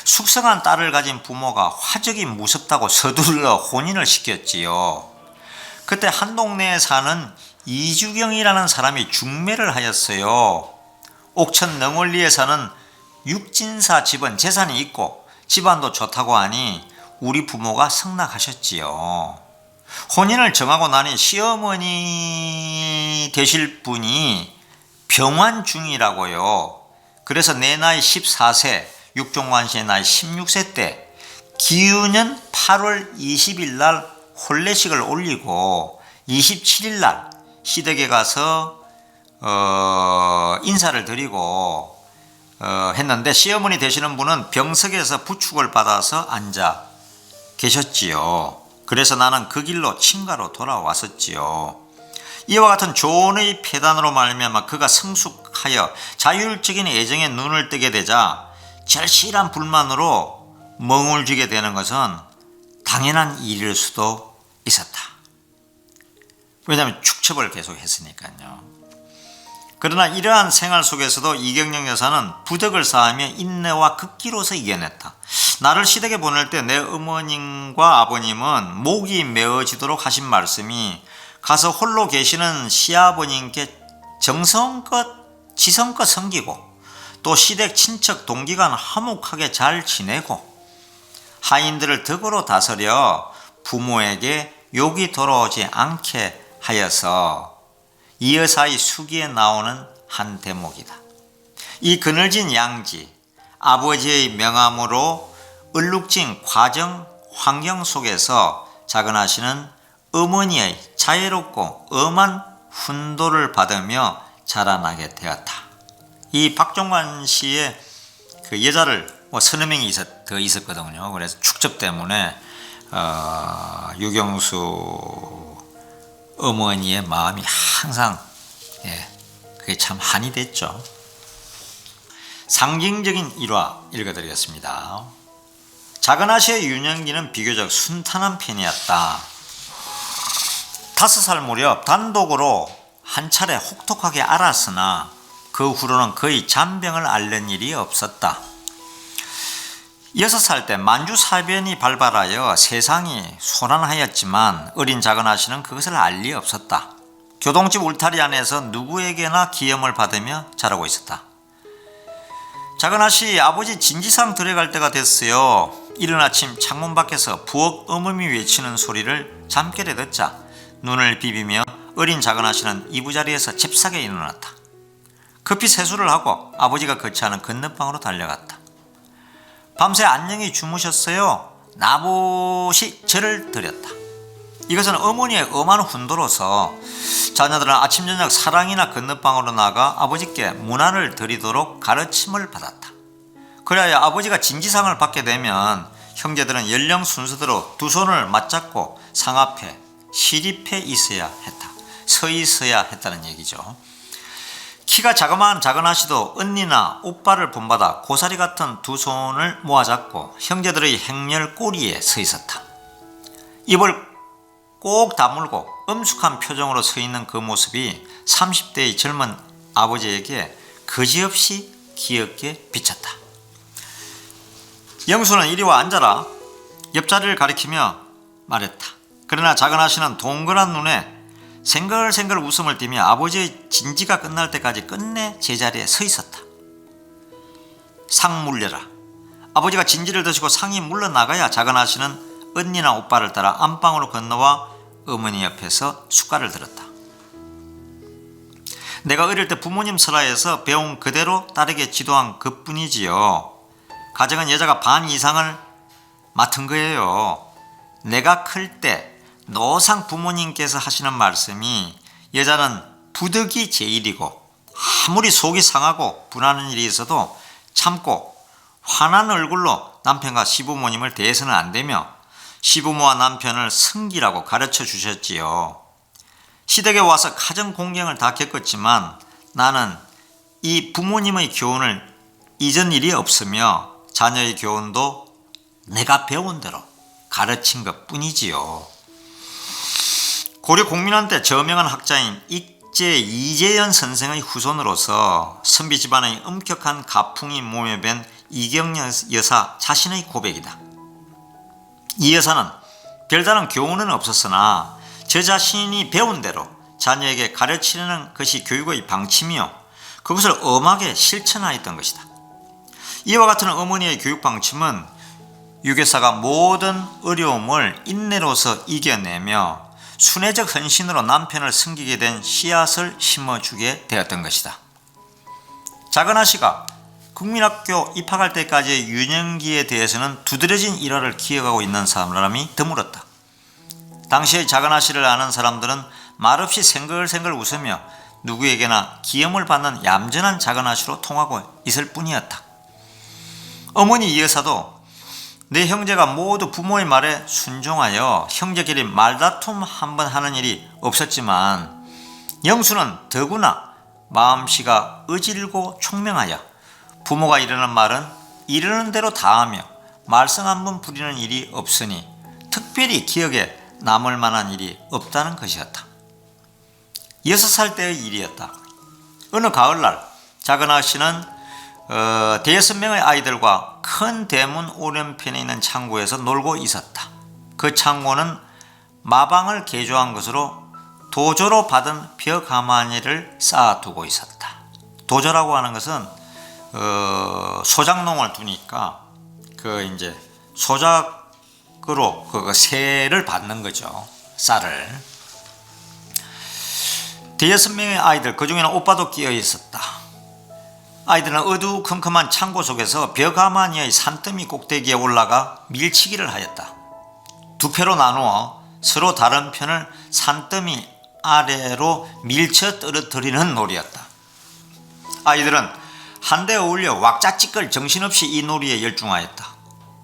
숙성한 딸을 가진 부모가 화적이 무섭다고 서둘러 혼인을 시켰지요. 그때 한 동네에 사는 이주경이라는 사람이 중매를 하였어요. 옥천 너멀리에 사는 육진사 집은 재산이 있고 집안도 좋다고 하니 우리 부모가 승낙하셨지요. 혼인을 정하고 나니 시어머니 되실 분이 병환 중이라고요. 그래서 내 나이 14세, 육종환 씨의 나이 16세 때 기유년 8월 20일 날 혼례식을 올리고 27일 날 시댁에 가서 인사를 드리고 했는데 시어머니 되시는 분은 병석에서 부축을 받아서 앉아 계셨지요. 그래서 나는 그 길로 친가로 돌아왔었지요. 이와 같은 조언의 폐단으로 말미암아 그가 성숙하여 자율적인 애정에 눈을 뜨게 되자 절실한 불만으로 멍울지게 되는 것은 당연한 일일 수도 있었다. 왜냐하면 축첩을 계속 했으니까요. 그러나 이러한 생활 속에서도 이경영 여사는 부덕을 쌓으며 인내와 극기로서 이겨냈다. 나를 시댁에 보낼 때 내 어머님과 아버님은 목이 메어지도록 하신 말씀이 가서 홀로 계시는 시아버님께 지성껏 섬기고 또 시댁 친척 동기간 화목하게 잘 지내고 하인들을 덕으로 다스려 부모에게 욕이 돌아오지 않게 하여서 이 여사의 수기에 나오는 한 대목이다. 이 그늘진 양지, 아버지의 명함으로 얼룩진 과정 환경 속에서 자그나시는 어머니의 자애롭고 엄한 훈도를 받으며 자라나게 되었다. 이 박종환 씨의 그 여자를 서너 명이 더 있었거든요. 그래서 축첩 때문에 유경수 어머니의 마음이 항상 그게 참 한이 됐죠. 상징적인 일화 읽어드리겠습니다. 작은아씨의 윤영기는 비교적 순탄한 편이었다. 5살 무렵 단독으로 한 차례 혹독하게 앓았으나 그 후로는 거의 잔병을 앓는 일이 없었다. 6살 때 만주사변이 발발하여 세상이 소란하였지만 어린 작은아씨는 그것을 알 리 없었다. 교동집 울타리 안에서 누구에게나 기염을 받으며 자라고 있었다. 작은아씨 아버지 진지상 들어갈 때가 됐어요. 이른 아침 창문 밖에서 부엌 어머니 외치는 소리를 잠결에 듣자 눈을 비비며 어린 작은아씨는 이부자리에서 잽싸게 일어났다. 급히 세수를 하고 아버지가 거치하는 건너방으로 달려갔다. 밤새 안녕히 주무셨어요. 나봇이 절을 드렸다. 이것은 어머니의 엄한 훈도로서 자녀들은 아침 저녁 사랑이나 건너방으로 나가 아버지께 문안을 드리도록 가르침을 받았다. 그래야 아버지가 진지상을 받게 되면 형제들은 연령 순서대로 두 손을 맞잡고 상 앞에 시립해 있어야 했다. 서 있어야 했다는 얘기죠. 키가 자그마한 작은 아씨도 언니나 오빠를 본받아 고사리 같은 두 손을 모아잡고 형제들의 행렬 꼬리에 서 있었다. 입을 꼭 다물고 엄숙한 표정으로 서 있는 그 모습이 30대의 젊은 아버지에게 그지없이 귀엽게 비쳤다. 영수는 이리 와 앉아라. 옆자리를 가리키며 말했다. 그러나 작은 아씨는 동그란 눈에 생글생글 웃음을 띠며 아버지의 진지가 끝날 때까지 끝내 제자리에 서 있었다. 상 물려라. 아버지가 진지를 드시고 상이 물러나가야 작은 아씨는 언니나 오빠를 따라 안방으로 건너와 어머니 옆에서 숟갈을 들었다. 내가 어릴 때 부모님 설화에서 배운 그대로 딸에게 지도한 그뿐이지요. 가정은 여자가 반 이상을 맡은 거예요. 내가 클 때 노상 부모님께서 하시는 말씀이 여자는 부득이 제일이고 아무리 속이 상하고 분하는 일이 있어도 참고 환한 얼굴로 남편과 시부모님을 대해서는 안 되며 시부모와 남편을 승기라고 가르쳐 주셨지요. 시댁에 와서 가정 공경을 다 겪었지만 나는 이 부모님의 교훈을 잊은 일이 없으며 자녀의 교훈도 내가 배운 대로 가르친 것 뿐이지요. 고려 공민왕 때 저명한 학자인 익제 이재연 선생의 후손으로서 선비 집안의 엄격한 가풍이 몸에 밴 이경 여사 자신의 고백이다. 이 여사는 별다른 교훈은 없었으나 저 자신이 배운 대로 자녀에게 가르치려는 것이 교육의 방침이요 그것을 엄하게 실천하였던 것이다. 이와 같은 어머니의 교육 방침은 유교사가 모든 어려움을 인내로서 이겨내며 순애적 헌신으로 남편을 섬기게 된 씨앗을 심어주게 되었던 것이다. 작은 아씨가 국민학교 입학할 때까지의 유년기에 대해서는 두드러진 일화를 기억하고 있는 사람이 드물었다. 당시의 작은 아씨를 아는 사람들은 말없이 생글생글 웃으며 누구에게나 기염을 받는 얌전한 작은 아씨로 통하고 있을 뿐이었다. 어머니 이 여사도 내 형제가 모두 부모의 말에 순종하여 형제끼리 말다툼 한번 하는 일이 없었지만 영수는 더구나 마음씨가 어질고 총명하여 부모가 이르는 말은 이르는 대로 다하며 말썽 한번 부리는 일이 없으니 특별히 기억에 남을 만한 일이 없다는 것이었다. 6살 때의 일이었다. 어느 가을날 작은 아씨는 5명의 아이들과 큰 대문 오른편에 있는 창고에서 놀고 있었다. 그 창고는 마방을 개조한 것으로 도조로 받은 벼 가마니를 쌓아두고 있었다. 도조라고 하는 것은 소작농을 두니까 그 이제 소작으로 그 세를 받는 거죠. 쌀을. 5명의 아이들 그 중에는 오빠도 끼어 있었다. 아이들은 어두컴컴한 창고 속에서 벼가마니의 산더미 꼭대기에 올라가 밀치기를 하였다. 두 패로 나누어 서로 다른 편을 산더미 아래로 밀쳐 떨어뜨리는 놀이였다. 아이들은 한데 어울려 왁자지껄 정신없이 이 놀이에 열중하였다.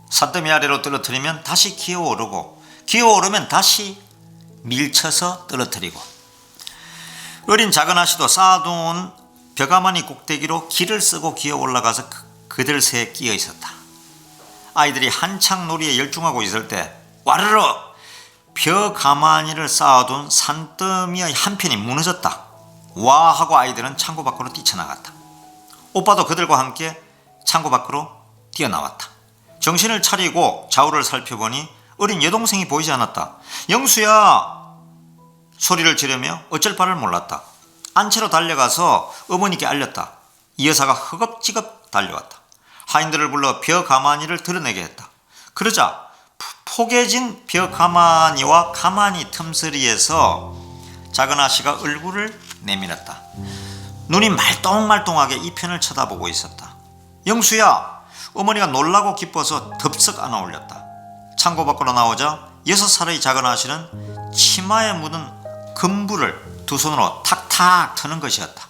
산더미 아래로 떨어뜨리면 다시 기어오르고 기어오르면 다시 밀쳐서 떨어뜨리고 어린 작은 아씨도 쌓아둔 벼가마니 꼭대기로 길을 쓰고 기어 올라가서 그들 새에 끼어 있었다. 아이들이 한창 놀이에 열중하고 있을 때 와르르 벼가마니를 쌓아둔 산더미의 한편이 무너졌다. 와 하고 아이들은 창고 밖으로 뛰쳐나갔다. 오빠도 그들과 함께 창고 밖으로 뛰어나왔다. 정신을 차리고 좌우를 살펴보니 어린 여동생이 보이지 않았다. 영수야! 소리를 지르며 어쩔 바를 몰랐다. 안채로 달려가서 어머니께 알렸다. 이 여사가 허겁지겁 달려왔다. 하인들을 불러 벼 가마니를 드러내게 했다. 그러자 포개진 벼 가마니와 가마니 틈서리에서 작은 아씨가 얼굴을 내밀었다. 눈이 말똥말똥하게 이 편을 쳐다보고 있었다. 영수야! 어머니가 놀라고 기뻐서 덥석 안아 올렸다. 창고 밖으로 나오자 6살의 작은 아씨는 치마에 묻은 금불을 두 손으로 탁탁 트는 것이었다.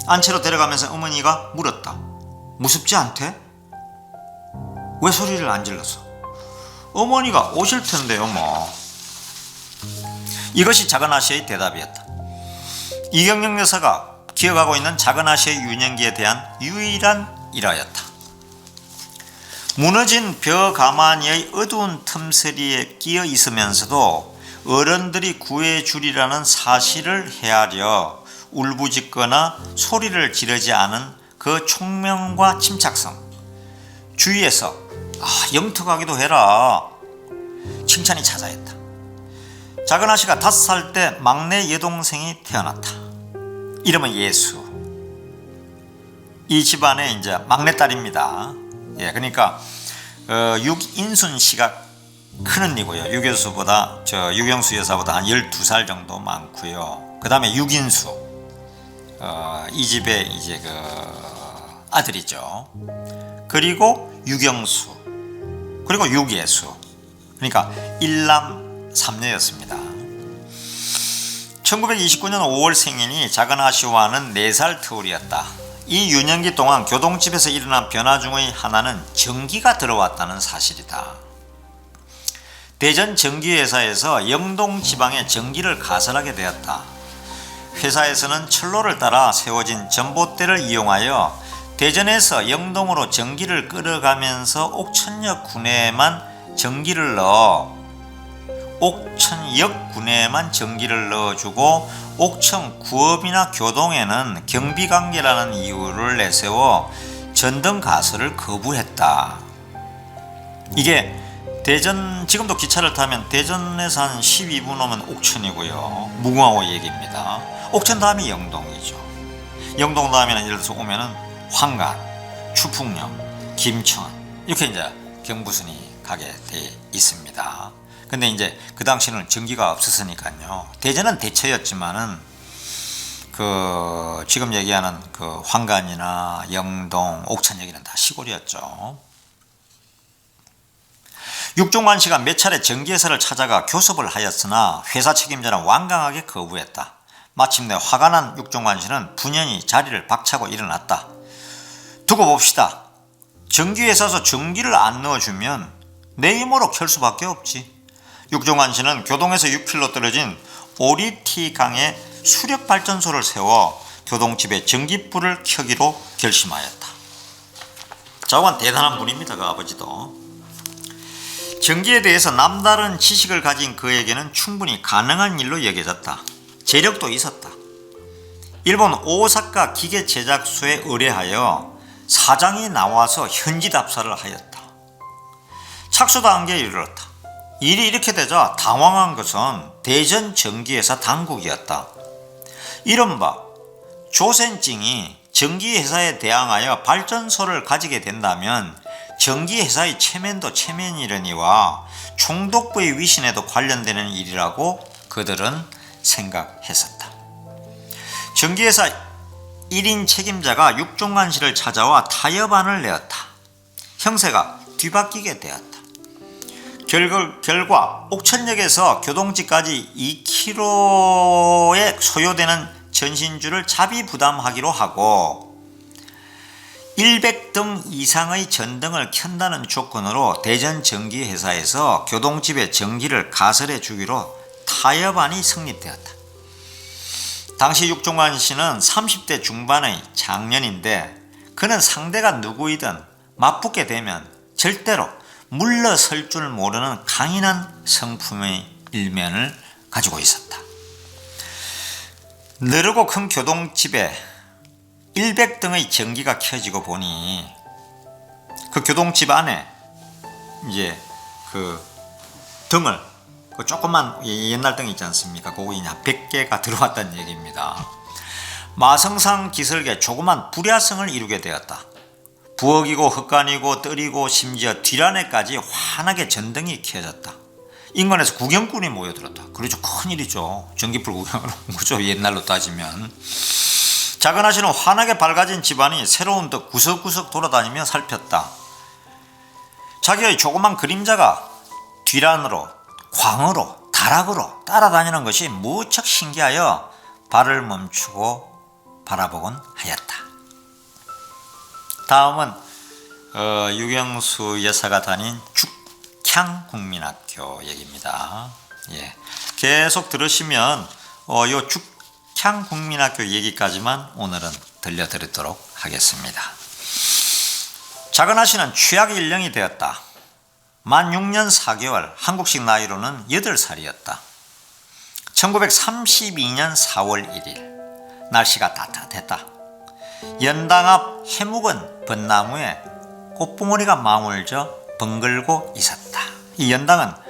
안채로 데려가면서 어머니가 물었다. 무섭지 않대? 왜 소리를 안 질렀어? 어머니가 오실 텐데요 뭐. 이것이 작은 아씨의 대답이었다. 이경영 여사가 기억하고 있는 작은 아시아의 유년기에 대한 유일한 일화였다. 무너진 벼 가마니의 어두운 틈새리에 끼어 있으면서도 어른들이 구해주리라는 사실을 헤아려 울부짖거나 소리를 지르지 않은 그 총명과 침착성, 주위에서 영특하기도 해라 칭찬이 자자했다. 작은 아씨가 5살 때 막내 여동생이 태어났다. 이름은 예수. 이 집안의 이제 막내딸입니다. 예, 그러니까 육인순 씨가 큰언니고요. 유교수보다 유경수 여사보다 한 12살 정도 많고요. 그 다음에 육인수, 이 집의 이제 그 아들이죠. 그리고 유경수, 그리고 육예수. 그러니까 일남 삼녀였습니다. 1929년 5월 생일이 작은 아씨와는 4살 터울이었다. 이 유년기 동안 교동집에서 일어난 변화 중의 하나는 전기가 들어왔다는 사실이다. 대전 전기회사에서 영동 지방에 전기를 가설하게 되었다. 회사에서는 철로를 따라 세워진 전봇대를 이용하여 대전에서 영동으로 전기를 끌어가면서 옥천역 구내에만 전기를 넣어주고 옥천 구업이나 교동에는 경비관계라는 이유를 내세워 전등 가설을 거부했다. 이게 대전, 지금도 기차를 타면 대전에서 한 12분 오면 옥천이고요. 무궁화호 얘기입니다. 옥천 다음이 영동이죠. 영동 다음에는 예를 들어서 오면은 황간, 추풍령, 김천 이렇게 이제 경부선이 가게 돼 있습니다. 근데 이제 그 당시는 전기가 없었으니까요. 대전은 대처였지만은 그 지금 얘기하는 그 황간이나 영동, 옥천 여기는 다 시골이었죠. 육종관 씨가 몇 차례 전기회사를 찾아가 교섭을 하였으나 회사 책임자는 완강하게 거부했다. 마침내 화가 난 육종관 씨는 분연히 자리를 박차고 일어났다. 두고 봅시다. 전기회사에서 전기를 안 넣어주면 내 힘으로 켤 수밖에 없지. 육종관 씨는 교동에서 6km 떨어진 오리티강에 수력발전소를 세워 교동집에 전기불을 켜기로 결심하였다. 자관 대단한 분입니다. 그 아버지도. 전기에 대해서 남다른 지식을 가진 그에게는 충분히 가능한 일로 여겨졌다. 재력도 있었다. 일본 오사카 기계제작소에 의뢰하여 사장이 나와서 현지 답사를 하였다. 착수 단계에 이르렀다. 일이 이렇게 되자 당황한 것은 대전 전기회사 당국이었다. 이른바 조센징이 전기회사에 대항하여 발전소를 가지게 된다면 전기회사의 체면도 체면이려니와 총독부의 위신에도 관련되는 일이라고 그들은 생각했었다. 전기회사 1인 책임자가 육종관 씨를 찾아와 타협안을 내었다. 형세가 뒤바뀌게 되었다. 결과 옥천역에서 교동지까지 2km에 소요되는 전신주를 자비 부담하기로 하고 100등 이상의 전등을 켠다는 조건으로 대전전기회사에서 교동집에 전기를 가설해 주기로 타협안이 성립되었다. 당시 육종관 씨는 30대 중반의 장년인데 그는 상대가 누구이든 맞붙게 되면 절대로 물러설 줄 모르는 강인한 성품의 일면을 가지고 있었다. 느르고 큰 교동집에 100등의 전기가 켜지고 보니 그 교동집 안에 이제 그 등을 그 조그만 옛날 등 있지 않습니까? 그거 그냥 100개가 들어왔다는 얘기입니다. 마성상 기슭에 조그만 불야성을 이루게 되었다. 부엌이고 흙간이고 뜰이고 심지어 뒷안에까지 환하게 전등이 켜졌다. 인근에서 구경꾼이 모여들었다. 그렇죠. 큰일이죠. 전기불 구경을 온 거죠. 옛날로 따지면. 작은 아씨는 환하게 밝아진 집안이 새로운 듯 구석구석 돌아다니며 살폈다. 자기의 조그만 그림자가 뒷안으로 광으로 다락으로 따라다니는 것이 무척 신기하여 발을 멈추고 바라보곤 하였다. 다음은 유경수 여사가 다닌 죽향국민학교 얘기입니다. 예. 계속 들으시면 요 축향국민학교 얘기까지만 오늘은 들려드리도록 하겠습니다. 작은 아씨는 취학 연령이 되었다. 만 6년 4개월, 한국식 나이로는 8살이었다. 1932년 4월 1일 날씨가 따뜻했다. 연당 앞 해묵은 벚나무에 꽃봉오리가 망울져 벙글고 있었다. 이 연당은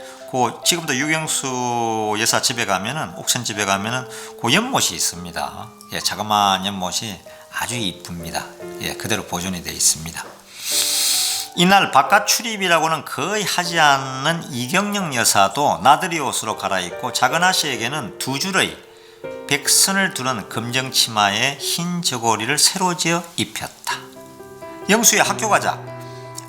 지금도 유경수 여사 집에 가면은, 옥천 집에 가면은 그 연못이 있습니다. 예, 자그마한 연못이 아주 이쁩니다. 예, 그대로 보존이 되어 있습니다. 이날 바깥 출입이라고는 거의 하지 않는 이경영 여사도 나들이 옷으로 갈아입고 작은 아씨에게는 두 줄의 백선을 두른 검정 치마에 흰 저고리를 새로 지어 입혔다. 영수야, 학교 가자.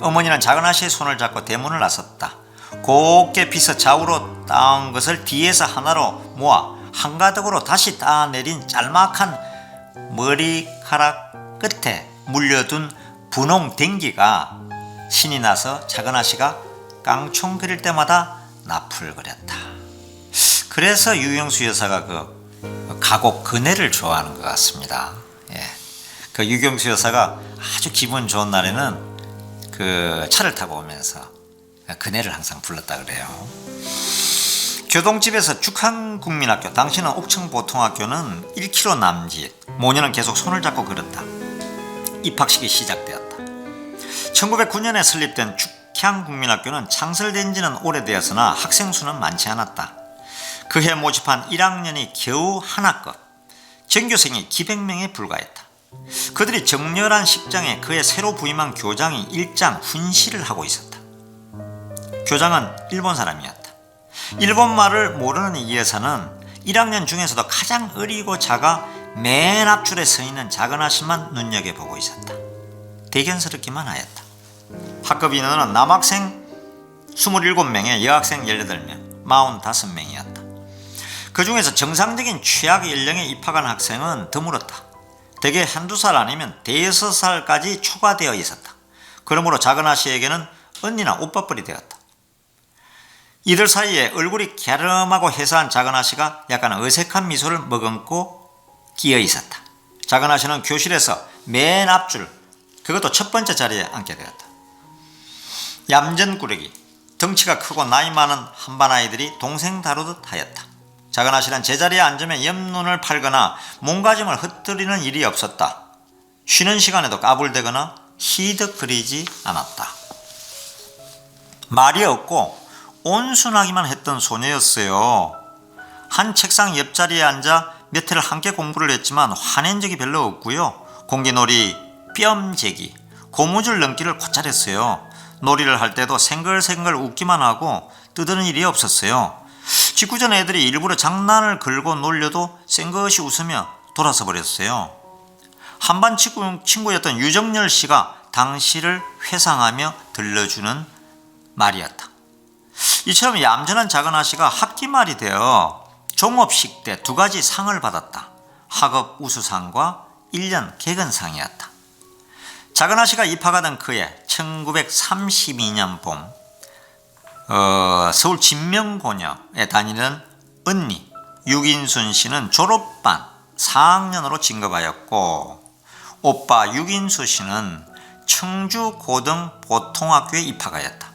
어머니는 작은 아씨의 손을 잡고 대문을 나섰다. 곱게 빗어 좌우로 따온 것을 뒤에서 하나로 모아 한가득으로 다시 따내린 짤막한 머리카락 끝에 물려둔 분홍 댕기가 신이 나서 작은 아씨가 깡총 그릴 때마다 나풀거렸다. 그래서 유경수 여사가 그 가곡 그네를 좋아하는 것 같습니다. 예. 그 유경수 여사가 아주 기분 좋은 날에는 그 차를 타고 오면서 그네를 항상 불렀다 그래요. 교동집에서 축한국민학교, 당시는 옥천보통학교는 1km 남짓, 모녀는 계속 손을 잡고 걸었다. 입학식이 시작되었다. 1909년에 설립된 축향국민학교는 창설된 지는 오래되었으나 학생 수는 많지 않았다. 그해 모집한 1학년이 겨우 하나급, 전교생이 기백명에 불과했다. 그들이 정렬한 식장에 그해 새로 부임한 교장이 일장 훈시를 하고 있었다. 교장은 일본 사람이었다. 일본말을 모르는 이 여사는 1학년 중에서도 가장 어리고 작아 맨 앞줄에 서 있는 작은 아씨만 눈여겨보고 있었다. 대견스럽기만 하였다. 학급 인원은 남학생 27명에 여학생 18명, 45명이었다. 그 중에서 정상적인 취학 연령에 입학한 학생은 드물었다. 대개 한두 살 아니면 대여섯 살까지 초과되어 있었다. 그러므로 작은 아씨에게는 언니나 오빠뻘이 되었다. 이들 사이에 얼굴이 갸름하고 해사한 작은 아씨가 약간 어색한 미소를 머금고 끼어 있었다. 작은 아씨는 교실에서 맨 앞줄, 그것도 첫 번째 자리에 앉게 되었다. 얌전꾸러기, 덩치가 크고 나이 많은 한반 아이들이 동생 다루듯 하였다. 작은 아씨는 제자리에 앉으면 옆눈을 팔거나 몸가짐을 흩뜨리는 일이 없었다. 쉬는 시간에도 까불대거나 희덕거리지 않았다. 말이 없고 온순하기만 했던 소녀였어요. 한 책상 옆자리에 앉아 몇 해를 함께 공부를 했지만 화낸 적이 별로 없고요. 공기놀이, 뼘재기, 고무줄 넘기를 곧잘 했어요. 놀이를 할 때도 생글생글 웃기만 하고 뜨드는 일이 없었어요. 직구전 애들이 일부러 장난을 걸고 놀려도 쌩긋이 웃으며 돌아서 버렸어요. 한반 친구였던 유정열 씨가 당시를 회상하며 들려주는 말이었다. 이처럼 얌전한 작은 아씨가 학기 말이 되어 종업식 때 2가지 상을 받았다. 학업 우수상과 1년 개근상이었다. 작은 아씨가 입학하던 그해 1932년 봄, 서울 진명고녀에 다니는 언니 유긴순 씨는 졸업반 4학년으로 진급하였고, 오빠 유긴수 씨는 청주고등보통학교에 입학하였다.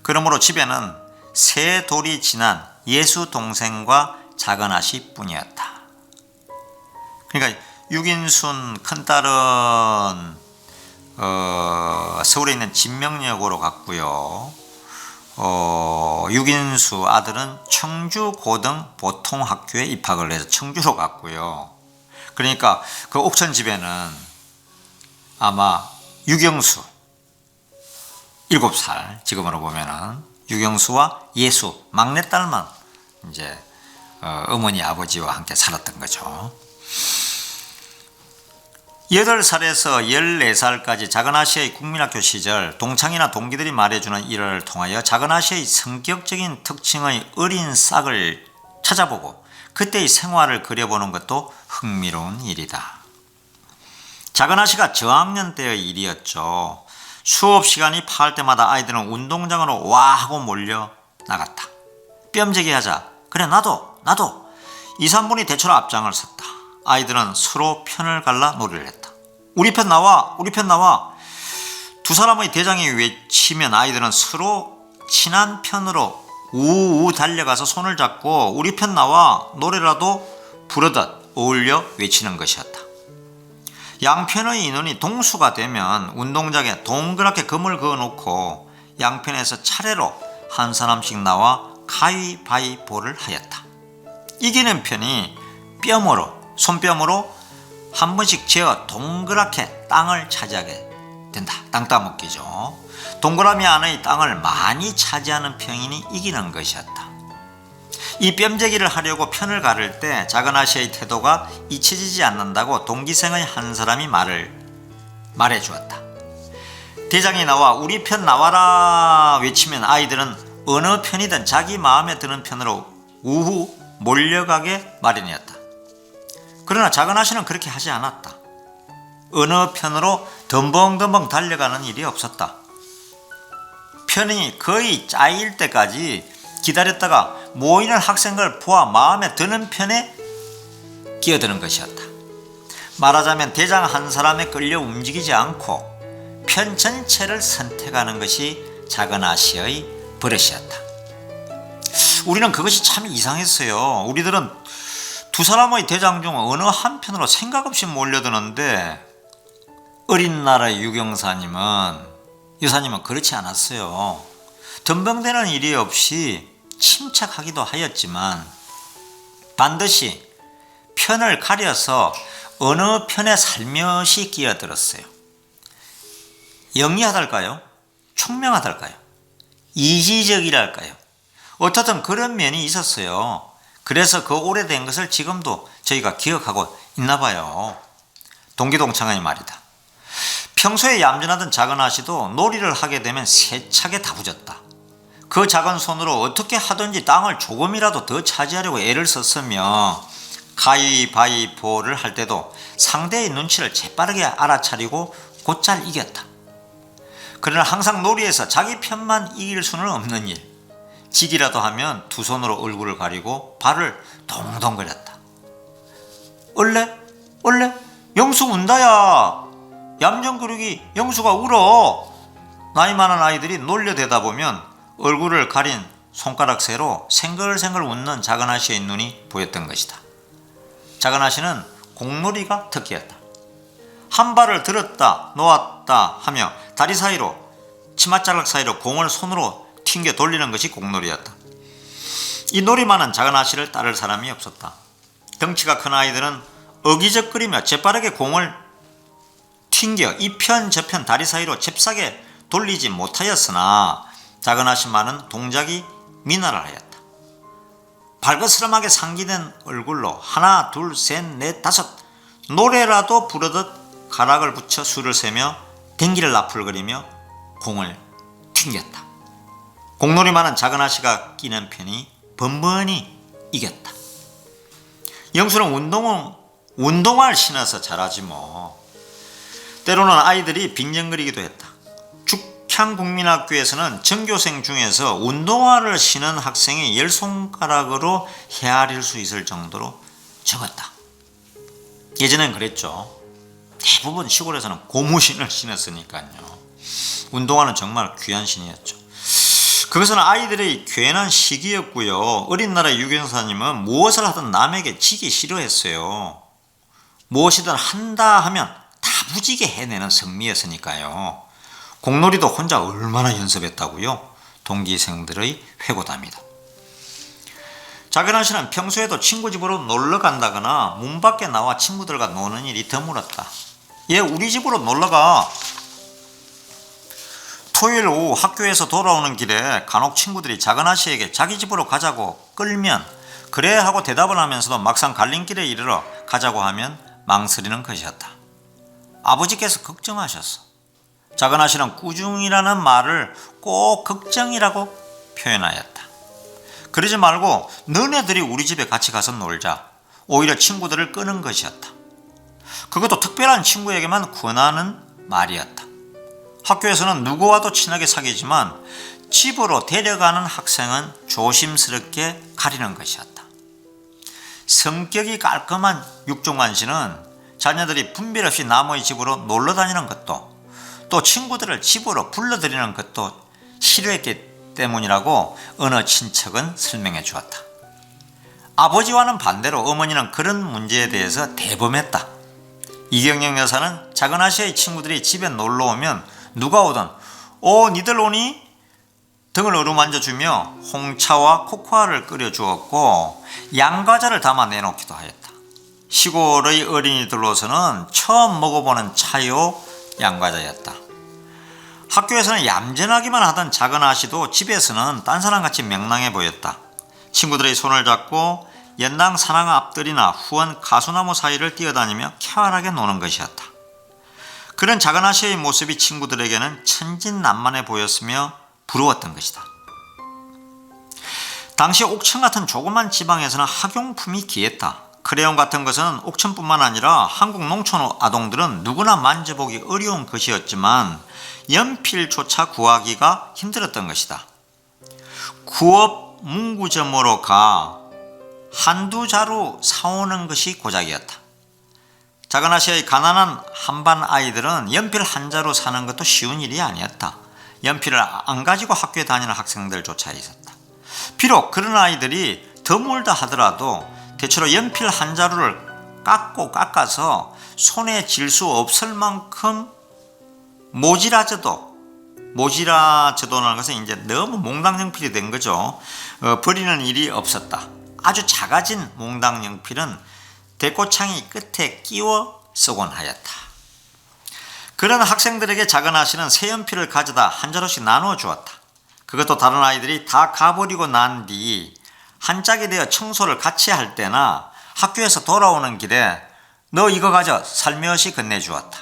그러므로 집에는 세 돌이 지난 예수 동생과 작은 아씨 뿐이었다. 그러니까 유긴순 큰딸은 서울에 있는 진명여고로 갔고요. 유긴수 아들은 청주고등보통학교에 입학을 해서 청주로 갔고요. 그러니까 그 옥천 집에는 아마 유경수 7살, 지금으로 보면은 유경수와 예수 막내딸만 이제 어머니 아버지와 함께 살았던 거죠. 8살에서 14살까지 작은 아씨의 국민학교 시절, 동창이나 동기들이 말해주는 일화를 통하여 작은 아씨의 성격적인 특징의 어린 싹을 찾아보고 그때의 생활을 그려보는 것도 흥미로운 일이다. 작은 아씨가 저학년 때의 일이었죠. 수업 시간이 파할 때마다 아이들은 운동장으로 와 하고 몰려 나갔다. 뼘재기 하자. 그래 나도. 2, 3분이 대처로 앞장을 섰다. 아이들은 서로 편을 갈라 놀이를 했다. 우리 편 나와, 우리 편 나와. 두 사람의 대장이 외치면 아이들은 서로 친한 편으로 우우 달려가서 손을 잡고 우리 편 나와 노래라도 부르듯 어울려 외치는 것이었다. 양편의 인원이 동수가 되면 운동장에 동그랗게 금을 그어놓고 양편에서 차례로 한 사람씩 나와 가위바위보를 하였다. 이기는 편이 손뼉으로 한 번씩 재어 동그랗게 땅을 차지하게 된다. 땅 따먹기죠. 동그라미 안의 땅을 많이 차지하는 편이 이기는 것이었다. 이 뺨재기를 하려고 편을 가를 때 작은 아씨의 태도가 잊혀지지 않는다고 동기생의 한 사람이 말해주었다. 대장이 나와 우리 편 나와라 외치면 아이들은 어느 편이든 자기 마음에 드는 편으로 우후 몰려가게 마련이었다. 그러나 작은 아씨는 그렇게 하지 않았다. 어느 편으로 덤벙덤벙 달려가는 일이 없었다. 편이 거의 짜일 때까지 기다렸다가 모이는 학생들 보아 마음에 드는 편에 끼어드는 것이었다. 말하자면 대장 한 사람에 끌려 움직이지 않고 편 전체를 선택하는 것이 작은 아씨의 버릇이었다. 우리는 그것이 참 이상했어요. 우리들은 두 사람의 대장 중 어느 한편으로 생각 없이 몰려드는데 어린 나라의 여사님은 그렇지 않았어요. 덤벙대는 일이 없이 침착하기도 하였지만 반드시 편을 가려서 어느 편에 살며시 끼어들었어요. 영리하달까요? 총명하달까요? 이지적이랄까요? 어쨌든 그런 면이 있었어요. 그래서 그 오래된 것을 지금도 저희가 기억하고 있나 봐요. 동기동창의 말이다. 평소에 얌전하던 작은 아씨도 놀이를 하게 되면 세차게 다부졌다. 그 작은 손으로 어떻게 하든지 땅을 조금이라도 더 차지하려고 애를 썼으며 가위바위보를 할 때도 상대의 눈치를 재빠르게 알아차리고 곧잘 이겼다. 그러나 항상 놀이에서 자기 편만 이길 수는 없는 일. 지기라도 하면 두 손으로 얼굴을 가리고 발을 동동거렸다. 얼레 영수 운다야. 얌전그러기 영수가 울어. 나이 많은 아이들이 놀려대다 보면 얼굴을 가린 손가락 새로 생글생글 웃는 작은 아씨의 눈이 보였던 것이다. 작은 아씨는 공놀이가 특기였다. 한 발을 들었다 놓았다 하며 다리 사이로 치맛자락 사이로 공을 손으로 튕겨 돌리는 것이 공놀이였다. 이 놀이만은 작은 아씨를 따를 사람이 없었다. 덩치가 큰 아이들은 어기적거리며 재빠르게 공을 튕겨 이편 저편 다리 사이로 잽싸게 돌리지 못하였으나 작은 아씨만은 동작이 미나랄하였다. 발그스름하게 상기된 얼굴로 하나 둘 셋 넷 다섯 노래라도 부르듯 가락을 붙여 수를 세며 댕기를 나풀거리며 공을 튕겼다. 공놀이만은 작은 아씨가 끼는 편이 번번이 이겼다. 영수는 운동화를 신어서 잘하지 뭐. 때로는 아이들이 빙정거리기도 했다. 죽향국민학교에서는 전교생 중에서 운동화를 신은 학생이 10손가락으로 헤아릴 수 있을 정도로 적었다. 예전엔 그랬죠. 대부분 시골에서는 고무신을 신었으니까요. 운동화는 정말 귀한 신이었죠. 그것은 아이들의 괜한 시기였고요. 어린 나라의 유경사님은 무엇을 하든 남에게 지기 싫어했어요. 무엇이든 한다 하면 다부지게 해내는 성미였으니까요. 공놀이도 혼자 얼마나 연습했다고요? 동기생들의 회고답니다. 작은 아씨는 평소에도 친구 집으로 놀러 간다거나 문 밖에 나와 친구들과 노는 일이 드물었다. 얘 우리 집으로 놀러가. 토요일 오후 학교에서 돌아오는 길에 간혹 친구들이 작은 아씨에게 자기 집으로 가자고 끌면 그래 하고 대답을 하면서도 막상 갈림길에 이르러 가자고 하면 망설이는 것이었다. 아버지께서 걱정하셨어. 작은 아씨는 꾸중이라는 말을 꼭 걱정이라고 표현하였다. 그러지 말고 너네들이 우리 집에 같이 가서 놀자. 오히려 친구들을 끄는 것이었다. 그것도 특별한 친구에게만 권하는 말이었다. 학교에서는 누구와도 친하게 사귀지만 집으로 데려가는 학생은 조심스럽게 가리는 것이었다. 성격이 깔끔한 육종관 씨는 자녀들이 분별 없이 남의 집으로 놀러 다니는 것도 또 친구들을 집으로 불러들이는 것도 싫어했기 때문이라고 어느 친척은 설명해 주었다. 아버지와는 반대로 어머니는 그런 문제에 대해서 대범했다. 이경영 여사는 작은 아씨의 친구들이 집에 놀러 오면 누가 오든 니들 오니? 등을 어루만져주며 홍차와 코코아를 끓여주었고 양과자를 담아 내놓기도 하였다. 시골의 어린이들로서는 처음 먹어보는 차요 양과자였다. 학교에서는 얌전하기만 하던 작은 아씨도 집에서는 딴 사람같이 명랑해 보였다. 친구들의 손을 잡고 연낭 사랑 앞들이나 후원 가수나무 사이를 뛰어다니며 쾌활하게 노는 것이었다. 그런 작은 아씨의 모습이 친구들에게는 천진난만해 보였으며 부러웠던 것이다. 당시 옥천 같은 조그만 지방에서는 학용품이 귀했다. 크레용 같은 것은 옥천뿐만 아니라 한국 농촌 아동들은 누구나 만져보기 어려운 것이었지만 연필조차 구하기가 힘들었던 것이다. 구업 문구점으로 가 한두 자루 사오는 것이 고작이었다. 작은 아씨의 가난한 한반 아이들은 연필 한 자루 사는 것도 쉬운 일이 아니었다. 연필을 안 가지고 학교에 다니는 학생들조차 있었다. 비록 그런 아이들이 드물다 하더라도 대체로 연필 한 자루를 깎아서 손에 쥘 수 없을 만큼 모지라져도라는 것은 이제 너무 몽당연필이 된 거죠. 버리는 일이 없었다. 아주 작아진 몽당연필은 대꼬창이 끝에 끼워 쓰곤 하였다. 그런 학생들에게 작은 아씨는 새 연필을 가져다 한 자루씩 나누어 주었다. 그것도 다른 아이들이 다 가버리고 난 뒤 한 짝이 되어 청소를 같이 할 때나 학교에서 돌아오는 길에 너 이거 가져 살며시 건네주었다.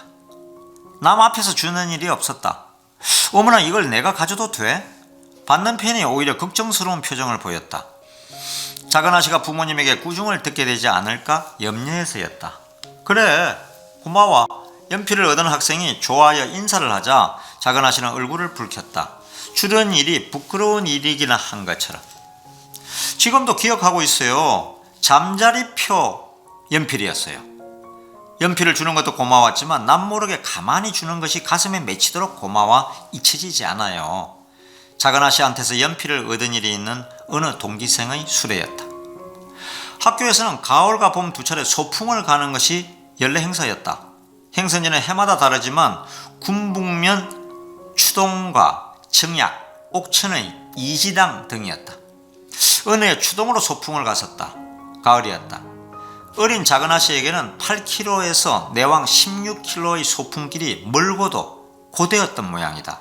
남 앞에서 주는 일이 없었다. 어머나 이걸 내가 가져도 돼? 받는 편이 오히려 걱정스러운 표정을 보였다. 작은 아씨가 부모님에게 꾸중을 듣게 되지 않을까 염려해서였다. 그래 고마워. 연필을 얻은 학생이 좋아하여 인사를 하자 작은 아씨는 얼굴을 붉혔다. 주는 일이 부끄러운 일이기나 한 것처럼. 지금도 기억하고 있어요. 잠자리표 연필이었어요. 연필을 주는 것도 고마웠지만 남모르게 가만히 주는 것이 가슴에 맺히도록 고마워 잊혀지지 않아요. 작은 아씨한테서 연필을 얻은 일이 있는 어느 동기생의 수레였다. 학교에서는 가을과 봄 두 차례 소풍을 가는 것이 연례 행사였다. 행선지는 해마다 다르지만 군북면, 추동과 정약, 옥천의 이지당 등이었다. 어느 해 추동으로 소풍을 갔었다. 가을이었다. 어린 작은 아씨에게는 8km에서 내왕 16km의 소풍길이 멀고도 고되었던 모양이다.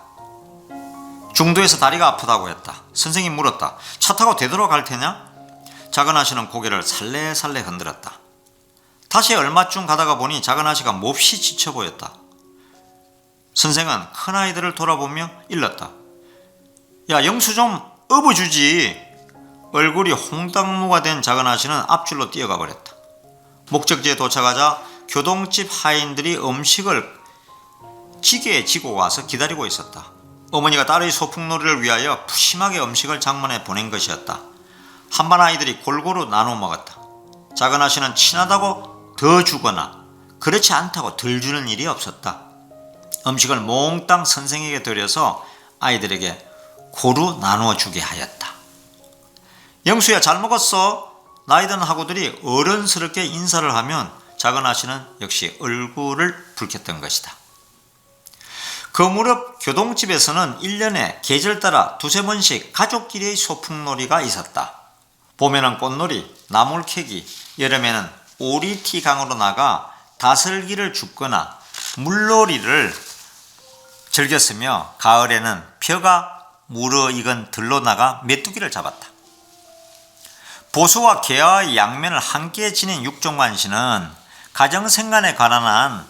중도에서 다리가 아프다고 했다. 선생이 물었다. 차 타고 되돌아갈 테냐? 작은 아씨는 고개를 살래살래 흔들었다. 다시 얼마쯤 가다가 보니 작은 아씨가 몹시 지쳐 보였다. 선생은 큰아이들을 돌아보며 일렀다. 야 영수 좀 업어주지. 얼굴이 홍당무가 된 작은 아씨는 앞줄로 뛰어가 버렸다. 목적지에 도착하자 교동집 하인들이 음식을 지게에 지고 와서 기다리고 있었다. 어머니가 딸의 소풍놀이를 위하여 푸짐하게 음식을 장만해 보낸 것이었다. 한반 아이들이 골고루 나눠 먹었다. 작은 아씨는 친하다고 더 주거나 그렇지 않다고 덜 주는 일이 없었다. 음식을 몽땅 선생에게 드려서 아이들에게 고루 나누어 주게 하였다. 영수야 잘 먹었어. 나이든 하고들이 어른스럽게 인사를 하면 작은 아씨는 역시 얼굴을 붉혔던 것이다. 그 무렵 교동집에서는 1년에 계절 따라 두세 번씩 가족끼리의 소풍놀이가 있었다. 봄에는 꽃놀이, 나물 캐기, 여름에는 오리티강으로 나가 다슬기를 줍거나 물놀이를 즐겼으며 가을에는 벼가 무르익은 들로 나가 메뚜기를 잡았다. 보수와 개와의 양면을 함께 지닌 육종관 씨는 가정생활에 관한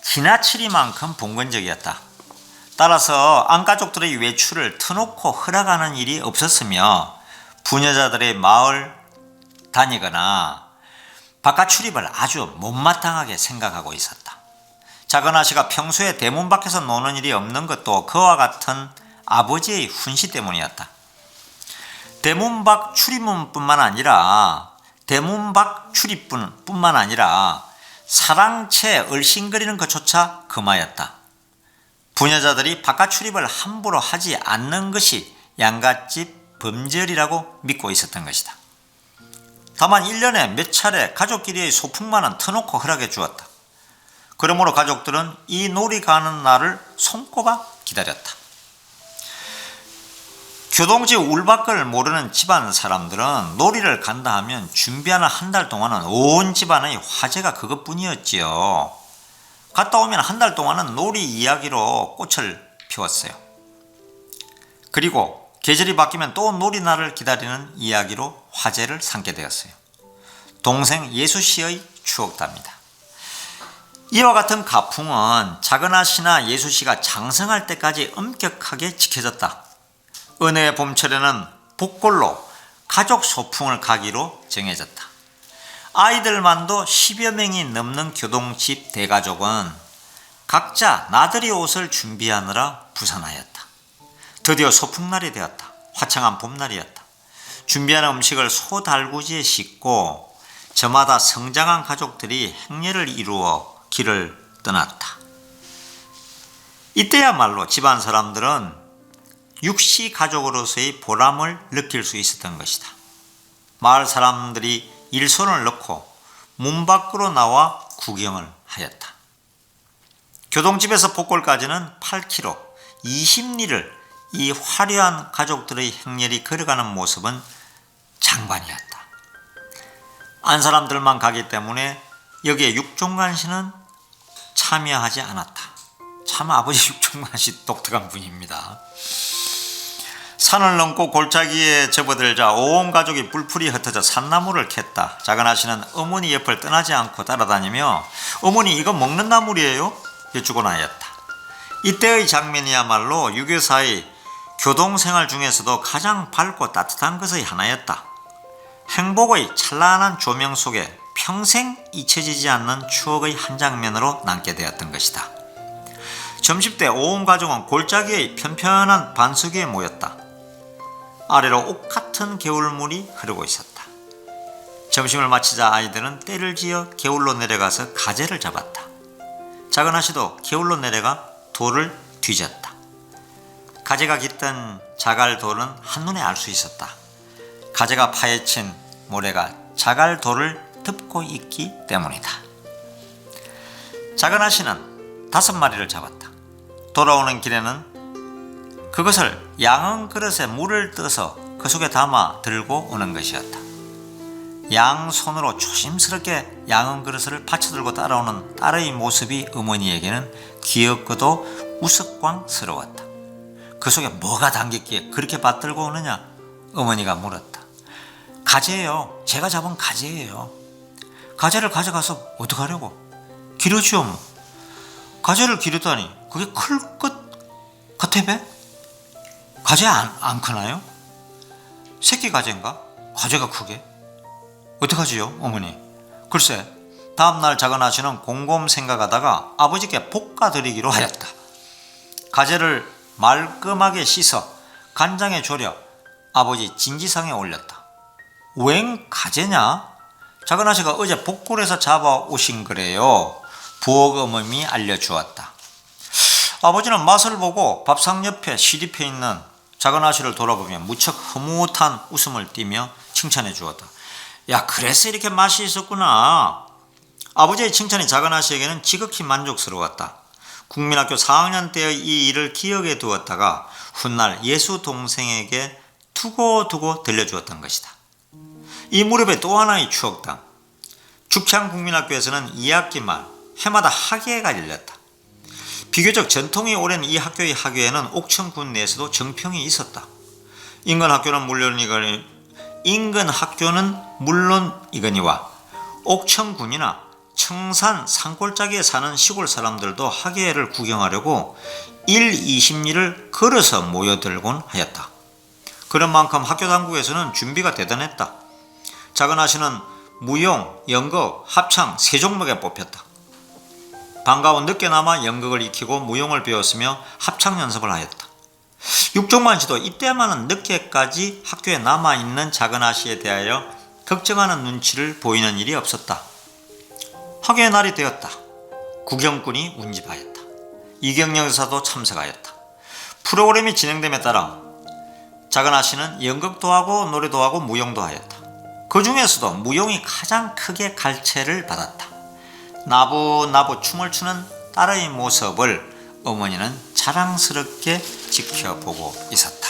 지나치리만큼 봉건적이었다. 따라서 안가족들의 외출을 터놓고 허락하는 일이 없었으며 부녀자들의 마을 다니거나 바깥 출입을 아주 못마땅하게 생각하고 있었다. 작은 아씨가 평소에 대문 밖에서 노는 일이 없는 것도 그와 같은 아버지의 훈시 때문이었다. 대문 밖 출입문뿐만 아니라 대문 밖 출입뿐만 아니라 사랑채 얼씬거리는 것조차 금하였다. 부녀자들이 바깥 출입을 함부로 하지 않는 것이 양갓집 범절이라고 믿고 있었던 것이다. 다만 1년에 몇 차례 가족끼리의 소풍만은 터놓고 허락해 주었다. 그러므로 가족들은 이 놀이 가는 날을 손꼽아 기다렸다. 교동집 울밖을 모르는 집안 사람들은 놀이를 간다 하면 준비하는 한 달 동안은 온 집안의 화제가 그것뿐이었지요. 갔다 오면 한 달 동안은 놀이 이야기로 꽃을 피웠어요. 그리고 계절이 바뀌면 또 놀이날을 기다리는 이야기로 화제를 삼게 되었어요. 동생 예수씨의 추억답니다. 이와 같은 가풍은 작은아씨나 예수씨가 장성할 때까지 엄격하게 지켜졌다. 은혜의 봄철에는 복골로 가족 소풍을 가기로 정해졌다. 아이들만도 10여 명이 넘는 교동집 대가족은 각자 나들이 옷을 준비하느라 부산하였다. 드디어 소풍날이 되었다. 화창한 봄날이었다. 준비하는 음식을 소달구지에 싣고 저마다 성장한 가족들이 행렬을 이루어 길을 떠났다. 이때야말로 집안 사람들은 육시 가족으로서의 보람을 느낄 수 있었던 것이다. 마을 사람들이 일손을 넣고 문 밖으로 나와 구경을 하였다. 교동집에서 복골까지는 8km, 20리를 이 화려한 가족들의 행렬이 걸어가는 모습은 장관이었다. 안 사람들만 가기 때문에 여기에 육종관씨는 참여하지 않았다. 참 아버지 육종관씨 독특한 분입니다. 산을 넘고 골짜기에 접어들자 온 가족이 뿔풀이 흩어져 산나무를 캤다. 작은아씨는 어머니 옆을 떠나지 않고 따라다니며 어머니 이거 먹는 나물이에요? 여쭈곤 하였다. 이때의 장면이야말로 유교사의 교동생활 중에서도 가장 밝고 따뜻한 것의 하나였다. 행복의 찬란한 조명 속에 평생 잊혀지지 않는 추억의 한 장면으로 남게 되었던 것이다. 점심때 온 가족은 골짜기의 편편한 반석 위에 모였다. 아래로 옥 같은 개울물이 흐르고 있었다. 점심을 마치자 아이들은 때를 지어 개울로 내려가서 가재를 잡았다. 작은아씨도 개울로 내려가 돌을 뒤졌다. 가재가 깃든 자갈돌은 한눈에 알 수 있었다. 가재가 파헤친 모래가 자갈돌을 덮고 있기 때문이다. 작은아씨는 5마리를 잡았다. 돌아오는 길에는 그것을 양은 그릇에 물을 떠서 그 속에 담아 들고 오는 것이었다. 양 손으로 조심스럽게 양은 그릇을 받쳐들고 따라오는 딸의 모습이 어머니에게는 귀엽고도 우스꽝스러웠다. 그 속에 뭐가 담겼기에 그렇게 받들고 오느냐? 어머니가 물었다. 가재예요. 제가 잡은 가재예요. 가재를 가져가서 어떡하려고? 기르지요 뭐. 가재를 기르다니 그게 클 것 같아 배? 가재 안 크나요? 새끼 가재인가? 가재가 크게? 어떡하지요 어머니? 글쎄 다음날 작은아씨는 곰곰 생각하다가 아버지께 볶아드리기로 하였다. 가재를 말끔하게 씻어 간장에 졸여 아버지 진지상에 올렸다. 웬 가재냐? 작은아씨가 어제 복골에서 잡아오신 거래요. 부엌 어머님이 알려주었다. 아버지는 맛을 보고 밥상 옆에 시립해 있는 작은아씨를 돌아보며 무척 흐뭇한 웃음을 띠며 칭찬해 주었다. 야, 그래서 이렇게 맛이 있었구나. 아버지의 칭찬이 작은아씨에게는 지극히 만족스러웠다. 국민학교 4학년 때의 이 일을 기억해 두었다가 훗날 예수 동생에게 두고두고 들려주었던 것이다. 이 무렵에 또 하나의 추억담. 죽창국민학교에서는 2학기 말 해마다 학예가 열렸다. 비교적 전통이 오랜 이 학교의 학예에는 옥천군 내에서도 정평이 있었다. 인근 학교는 물론이거니와 옥천군이나 청산 산골짜기에 사는 시골 사람들도 학예를 구경하려고 20리를 걸어서 모여들곤 하였다. 그런 만큼 학교 당국에서는 준비가 대단했다. 작은아씨는 무용, 연극, 합창 3종목에 뽑혔다. 방과후 늦게나마 연극을 익히고 무용을 배웠으며 합창 연습을 하였다. 육종만씨도 이때만은 늦게까지 학교에 남아있는 작은아씨에 대하여 걱정하는 눈치를 보이는 일이 없었다. 학교의 날이 되었다. 구경꾼이 운집하였다. 이경영 여사도 참석하였다. 프로그램이 진행됨에 따라 작은아 씨는 연극도 하고 노래도 하고 무용도 하였다. 그 중에서도 무용이 가장 크게 갈채를 받았다. 나부나부 춤을 추는 딸의 모습을 어머니는 자랑스럽게 지켜보고 있었다.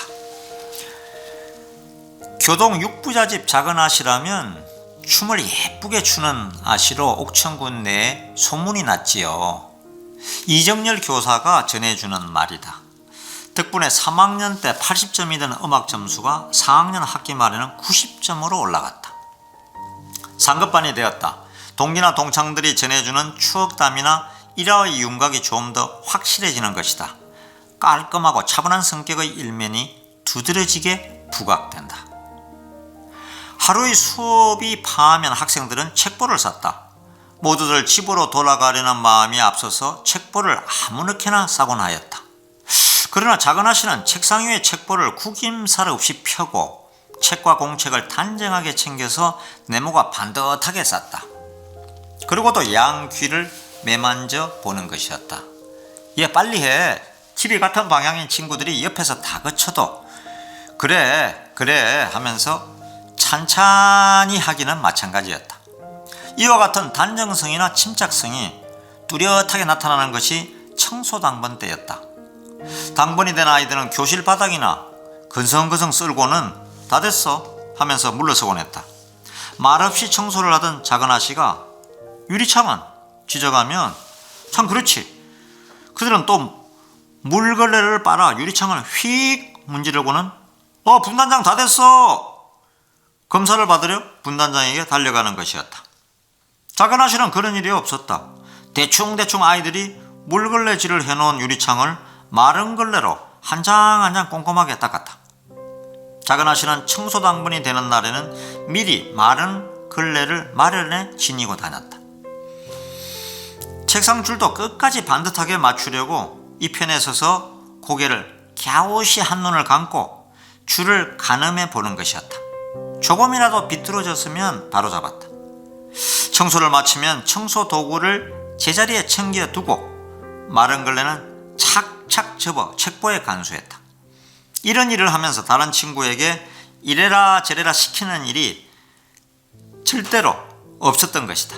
교동 육부자집 작은아 씨라면 춤을 예쁘게 추는 아씨로 옥천군 내에 소문이 났지요. 이정열 교사가 전해주는 말이다. 덕분에 3학년 때 80점이던 음악 점수가 4학년 학기 말에는 90점으로 올라갔다. 상급반이 되었다. 동기나 동창들이 전해주는 추억담이나 일화의 윤곽이 좀 더 확실해지는 것이다. 깔끔하고 차분한 성격의 일면이 두드러지게 부각된다. 하루의 수업이 파하면 학생들은 책보를 쌌다. 모두들 집으로 돌아가려는 마음이 앞서서 책보를 아무렇게나 싸곤 하였다. 그러나 작은아 씨는 책상 위에 책보를 구김살 없이 펴고 책과 공책을 단정하게 챙겨서 네모가 반듯하게 쌌다. 그리고 또 양 귀를 매만져 보는 것이었다. 얘 빨리 해. 집이 같은 방향인 친구들이 옆에서 다그쳐도 그래 하면서 찬찬히 하기는 마찬가지였다. 이와 같은 단정성이나 침착성이 뚜렷하게 나타나는 것이 청소당번 때였다. 당번이 된 아이들은 교실 바닥이나 근성근성 쓸고는 다 됐어 하면서 물러서곤 했다. 말없이 청소를 하던 작은아 씨가 유리창은 지져가면 참 그렇지. 그들은 또 물걸레를 빨아 유리창을 휙 문지르고는 분단장 다 됐어. 검사를 받으려 분단장에게 달려가는 것이었다. 작은아 씨는 그런 일이 없었다. 대충 아이들이 물걸레질을 해놓은 유리창을 마른 걸레로 한 장 한 장 꼼꼼하게 닦았다. 작은아 씨는 청소당번이 되는 날에는 미리 마른 걸레를 마련해 지니고 다녔다. 책상 줄도 끝까지 반듯하게 맞추려고 이 편에 서서 고개를 갸웃이 한눈을 감고 줄을 가늠해 보는 것이었다. 조금이라도 비뚤어졌으면 바로 잡았다. 청소를 마치면 청소 도구를 제자리에 챙겨두고 마른 걸레는 착착 접어 책보에 간수했다. 이런 일을 하면서 다른 친구에게 이래라 저래라 시키는 일이 절대로 없었던 것이다.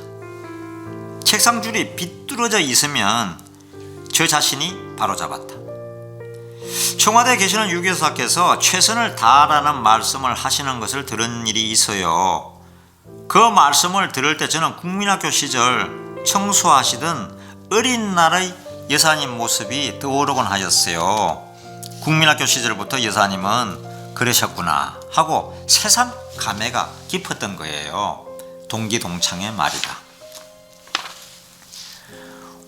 책상 줄이 비뚤어져 있으면 저 자신이 바로 잡았다. 청와대에 계시는 유교사께서 최선을 다하라는 말씀을 하시는 것을 들은 일이 있어요. 그 말씀을 들을 때 저는 국민학교 시절 청소하시던 어린 날의 여사님 모습이 떠오르곤 하였어요. 국민학교 시절부터 여사님은 그러셨구나 하고 새삼 감회가 깊었던 거예요. 동기 동창의 말이다.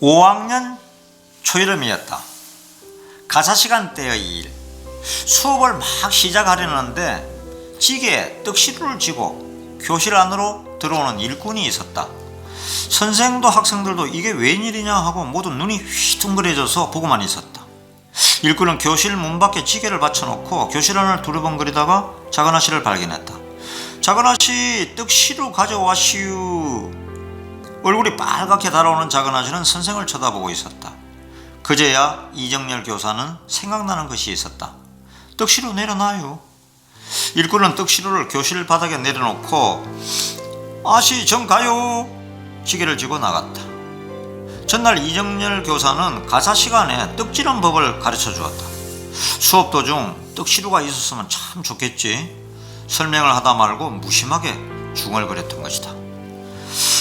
5학년 초여름이었다. 가사시간 때의 일. 수업을 막 시작하려는데 지게에 떡시루를 쥐고 교실 안으로 들어오는 일꾼이 있었다. 선생도 학생들도 이게 웬일이냐 하고 모두 눈이 휘둥그레져서 보고만 있었다. 일꾼은 교실 문 밖에 지게를 받쳐놓고 교실 안을 두리번거리다가 작은아 씨를 발견했다. 작은아 씨, 떡시루 가져와시우. 얼굴이 빨갛게 달아오는 작은아 씨는 선생을 쳐다보고 있었다. 그제야 이정열 교사는 생각나는 것이 있었다. 떡시루 내려놔요. 일꾼은 떡시루를 교실 바닥에 내려놓고 아씨 정 가요. 지게를 쥐고 나갔다. 전날 이정열 교사는 가사 시간에 떡지는 법을 가르쳐 주었다. 수업 도중 떡시루가 있었으면 참 좋겠지. 설명을 하다 말고 무심하게 중얼거렸던 것이다.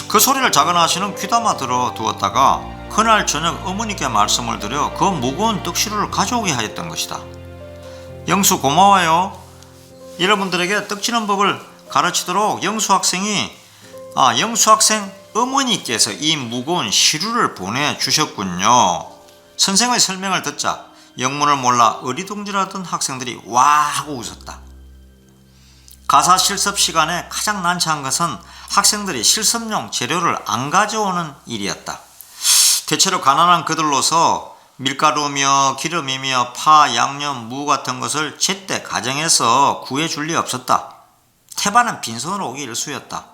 그 소리를 작은아 씨는 귀담아 들어두었다가 그날 저녁 어머니께 말씀을 드려 그 무거운 떡시루를 가져오게 하였던 것이다. 영수 고마워요. 여러분들에게 떡지는 법을 가르치도록 영수 학생 어머니께서 이 무거운 시루를 보내주셨군요. 선생의 설명을 듣자 영문을 몰라 어리둥절하던 학생들이 와 하고 웃었다. 가사 실습 시간에 가장 난처한 것은 학생들이 실습용 재료를 안 가져오는 일이었다. 대체로 가난한 그들로서 밀가루며 기름이며 파, 양념, 무 같은 것을 제때 가정에서 구해줄 리 없었다. 태반은 빈손으로 오기 일쑤였다.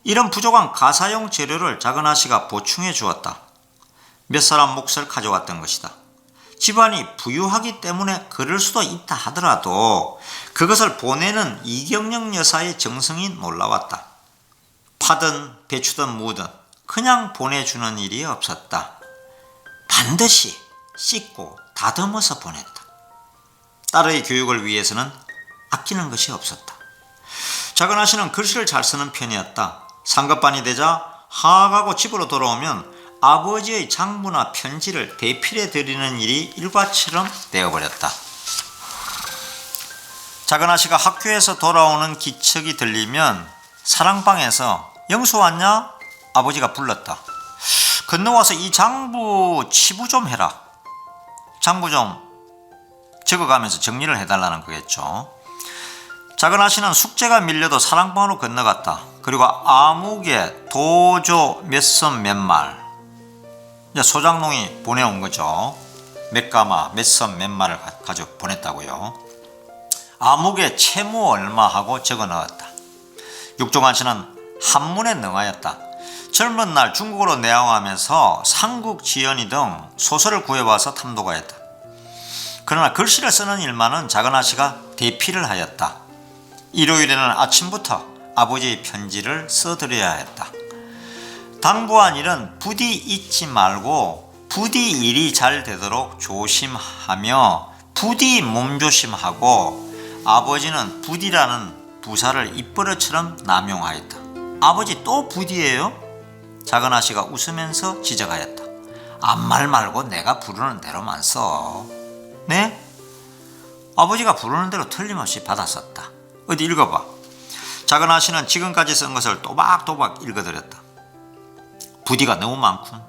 이런 부족한 가사용 재료를 작은아씨가 보충해 주었다. 몇 사람 몫을 가져왔던 것이다. 집안이 부유하기 때문에 그럴 수도 있다 하더라도 그것을 보내는 이경영 여사의 정성이 놀라웠다. 파든 배추든 무든 그냥 보내주는 일이 없었다. 반드시 씻고 다듬어서 보냈다. 딸의 교육을 위해서는 아끼는 것이 없었다. 작은아씨는 글씨를 잘 쓰는 편이었다. 상급반이 되자 하하고 집으로 돌아오면 아버지의 장부나 편지를 대필해 드리는 일이 일과처럼 되어버렸다. 작은아씨가 학교에서 돌아오는 기척이 들리면 사랑방에서 영수 왔냐? 아버지가 불렀다. 건너와서 이 장부 치부 좀 해라. 장부 좀 적어가면서 정리를 해달라는 거겠죠. 작은아씨는 숙제가 밀려도 사랑방으로 건너갔다. 그리고 아무개 도조 몇 섬 몇 말 소장농이 보내온 거죠. 몇 가마 몇 섬 몇 말을 가져 보냈다고요. 아무개 채무 얼마 하고 적어 넣었다. 육종환씨는 한문에 능하였다. 젊은 날 중국어로 내용하면서 삼국지연이 등 소설을 구해와서 탐독을 했다. 그러나 글씨를 쓰는 일만은 작은아씨가 대필을 하였다. 일요일에는 아침부터 아버지의 편지를 써드려야 했다. 당부한 일은 부디 잊지 말고 부디 일이 잘 되도록 조심하며 부디 몸조심하고 아버지는 부디라는 부사를 입버릇처럼 남용하였다. 아버지 또 부디예요? 작은아씨가 웃으면서 지적하였다. 아무 말 말고 내가 부르는 대로만 써. 네? 아버지가 부르는 대로 틀림없이 받았었다. 어디 읽어봐. 작은아씨는 지금까지 쓴 것을 또박또박 읽어드렸다. 부디가 너무 많군.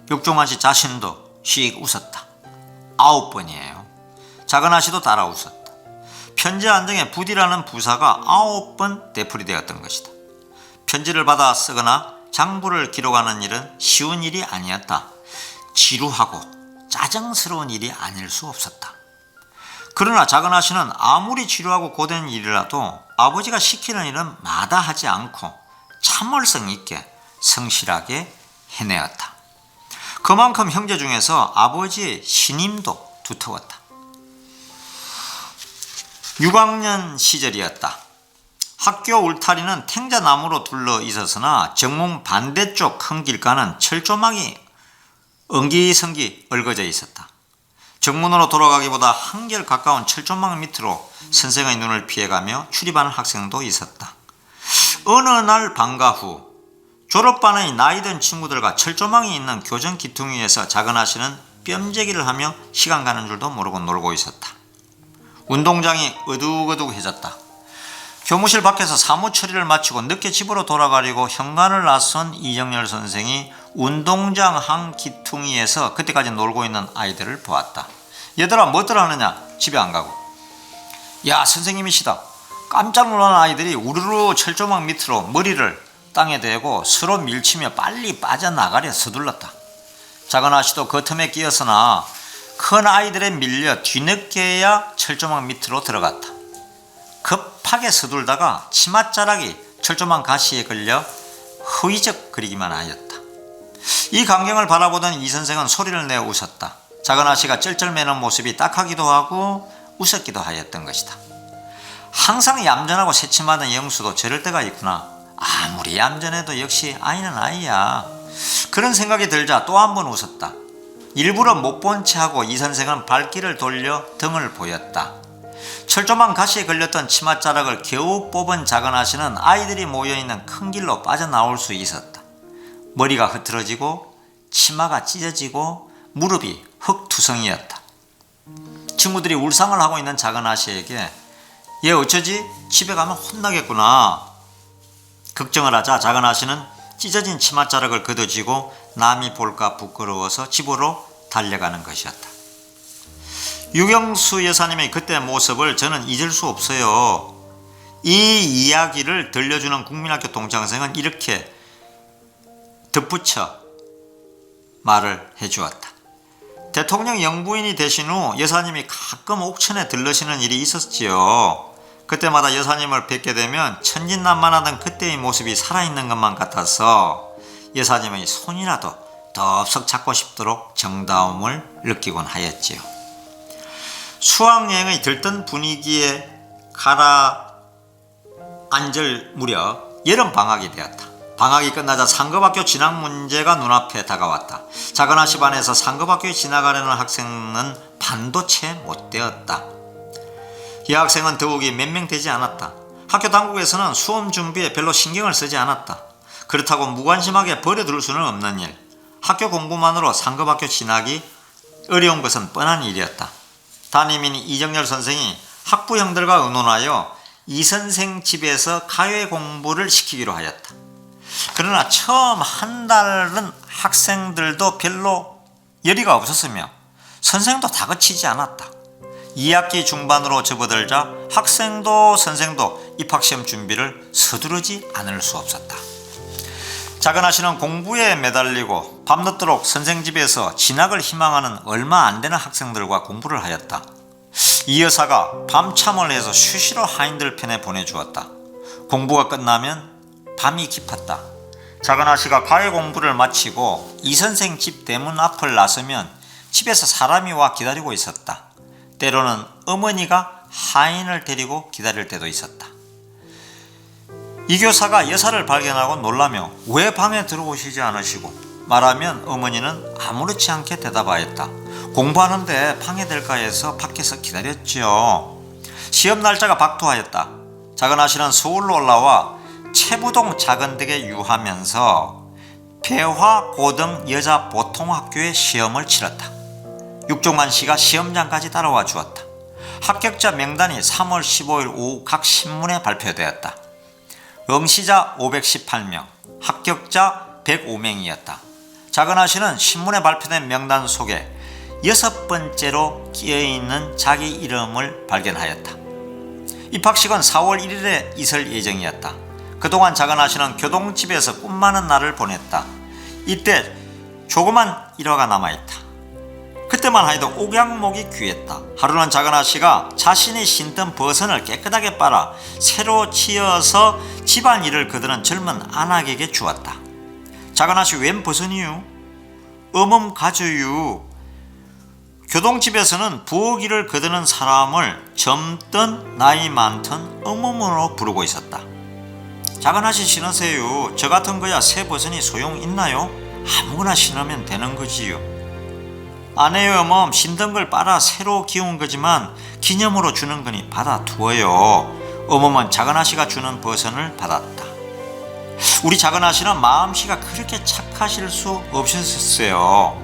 육종환씨 자신도 씩 웃었다. 9번이에요. 작은아씨도 따라 웃었다. 편지 한 장에 부디라는 부사가 9번 되풀이 되었던 것이다. 편지를 받아 쓰거나 장부를 기록하는 일은 쉬운 일이 아니었다. 지루하고 짜증스러운 일이 아닐 수 없었다. 그러나 작은아씨는 아무리 지루하고 고된 일이라도 아버지가 시키는 일은 마다하지 않고 참을성 있게 성실하게 해내었다. 그만큼 형제 중에서 아버지의 신임도 두터웠다. 6학년 시절이었다. 학교 울타리는 탱자나무로 둘러 있었으나 정문 반대쪽 큰 길가는 철조망이 엉기성기 얽어져 있었다. 정문으로 돌아가기보다 한결 가까운 철조망 밑으로 선생의 눈을 피해가며 출입하는 학생도 있었다. 어느 날 방과 후 졸업반의 나이든 친구들과 철조망이 있는 교정 기퉁이에서 작은아씨는 뼘재기를 하며 시간 가는 줄도 모르고 놀고 있었다. 운동장이 어둑어둑해졌다. 교무실 밖에서 사무 처리를 마치고 늦게 집으로 돌아가려고 현관을 나선 이정열 선생이 운동장 한 기퉁이에서 그때까지 놀고 있는 아이들을 보았다. 얘들아 뭐들 하느냐? 집에 안 가고. 야 선생님이시다. 깜짝 놀란 아이들이 우르르 철조망 밑으로 머리를 땅에 대고 서로 밀치며 빨리 빠져나가려 서둘렀다. 작은아씨도 그 틈에 끼었으나 큰 아이들에 밀려 뒤늦게야 철조망 밑으로 들어갔다. 급하게 서둘다가 치맛자락이 철조망 가시에 걸려 흐이적거리기만 하였다. 이 광경을 바라보던 이 선생은 소리를 내어 웃었다. 작은아씨가 쩔쩔매는 모습이 딱하기도 하고 웃었기도 하였던 것이다. 항상 얌전하고 새침하던 영수도 저럴 때가 있구나. 아무리 얌전해도 역시 아이는 아이야. 그런 생각이 들자 또 한 번 웃었다. 일부러 못 본 채 하고 이 선생은 발길을 돌려 등을 보였다. 철조망 가시에 걸렸던 치맛자락을 겨우 뽑은 작은아씨는 아이들이 모여있는 큰 길로 빠져나올 수 있었다. 머리가 흐트러지고 치마가 찢어지고 무릎이 흙투성이었다. 친구들이 울상을 하고 있는 작은아씨에게 얘 어쩌지? 집에 가면 혼나겠구나 걱정을 하자 작은아씨는 찢어진 치맛자락을 걷어쥐고 남이 볼까 부끄러워서 집으로 달려가는 것이었다. 유경수 여사님의 그때 모습을 저는 잊을 수 없어요. 이 이야기를 들려주는 국민학교 동창생은 이렇게 덧붙여 말을 해주었다. 대통령 영부인이 되신 후 여사님이 가끔 옥천에 들르시는 일이 있었지요. 그때마다 여사님을 뵙게 되면 천진난만하던 그때의 모습이 살아있는 것만 같아서 여사님의 손이라도 덥석 잡고 싶도록 정다움을 느끼곤 하였지요. 수학여행의 들뜬 분위기에 가라앉을 무렵 여름방학이 되었다. 방학이 끝나자 상급학교 진학 문제가 눈앞에 다가왔다. 작은아 씨 반에서 상급학교에 진학하려는 학생은 반도체 못 되었다. 이 학생은 더욱이 몇 명 되지 않았다. 학교 당국에서는 수험 준비에 별로 신경을 쓰지 않았다. 그렇다고 무관심하게 버려둘 수는 없는 일. 학교 공부만으로 상급학교 진학이 어려운 것은 뻔한 일이었다. 담임인 이정열 선생이 학부 형들과 의논하여 이 선생 집에서 가외 공부를 시키기로 하였다. 그러나 처음 한 달은 학생들도 별로 열의가 없었으며 선생도 다그치지 않았다. 2학기 중반으로 접어들자 학생도 선생도 입학시험 준비를 서두르지 않을 수 없었다. 작은아 씨는 공부에 매달리고 밤늦도록 선생 집에서 진학을 희망하는 얼마 안 되는 학생들과 공부를 하였다. 이 여사가 밤참을 해서 수시로 하인들 편에 보내주었다. 공부가 끝나면 밤이 깊었다. 작은아 씨가 가외 공부를 마치고 이 선생 집 대문 앞을 나서면 집에서 사람이 와 기다리고 있었다. 때로는 어머니가 하인을 데리고 기다릴 때도 있었다. 이 교사가 여사를 발견하고 놀라며 왜 방에 들어오시지 않으시고 말하면 어머니는 아무렇지 않게 대답하였다. 공부하는데 방해될까 해서 밖에서 기다렸죠. 시험 날짜가 박투하였다. 작은아 씨는 서울로 올라와 채부동 작은댁에 유하면서 배화고등 여자 보통학교에 시험을 치렀다. 육종만 씨가 시험장까지 따라와 주었다. 합격자 명단이 3월 15일 오후 각 신문에 발표되었다. 응시자 518명, 합격자 105명이었다. 작은아 씨는 신문에 발표된 명단 속에 6번째로 끼어있는 자기 이름을 발견하였다. 입학식은 4월 1일에 있을 예정이었다. 그동안 작은아 씨는 교동집에서 꿈 많은 날을 보냈다. 이때 조그만 일화가 남아있다. 그때만 해도 옥양목이 귀했다. 하루는 작은아 씨가 자신이 신던 버선을 깨끗하게 빨아 새로 치어서 집안일을 거드는 젊은 아낙에게 주었다. 작은아 씨 웬 버선이유? 어멈 가져유. 교동집에서는 부엌일을 거드는 사람을 젊든 나이 많든 어멈으로 부르고 있었다. 작은아 씨 신으세요. 저 같은 거야 새 버선이 소용 있나요? 아무거나 신으면 되는 거지요. 아내의 어멈 신던 걸 빨아 새로 기운 거지만 기념으로 주는 거니 받아두어요. 어멈은 작은아 씨가 주는 버선을 받았다. 우리 작은아 씨는 마음씨가 그렇게 착하실 수 없으셨어요.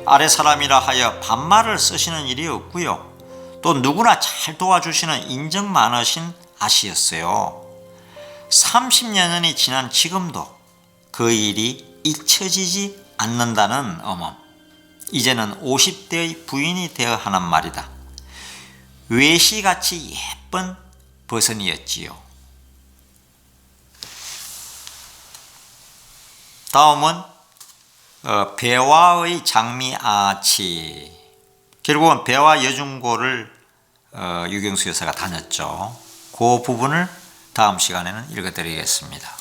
아래 사람이라 하여 반말을 쓰시는 일이 없고요. 또 누구나 잘 도와주시는 인정 많으신 아씨였어요. 30년이 지난 지금도 그 일이 잊혀지지 않는다는 어멈. 이제는 50대의 부인이 되어 하는 말이다. 외시같이 예쁜 버선이었지요. 다음은 배화의 장미아치. 결국은 배화 여중고를 유경수 여사가 다녔죠. 그 부분을 다음 시간에는 읽어드리겠습니다.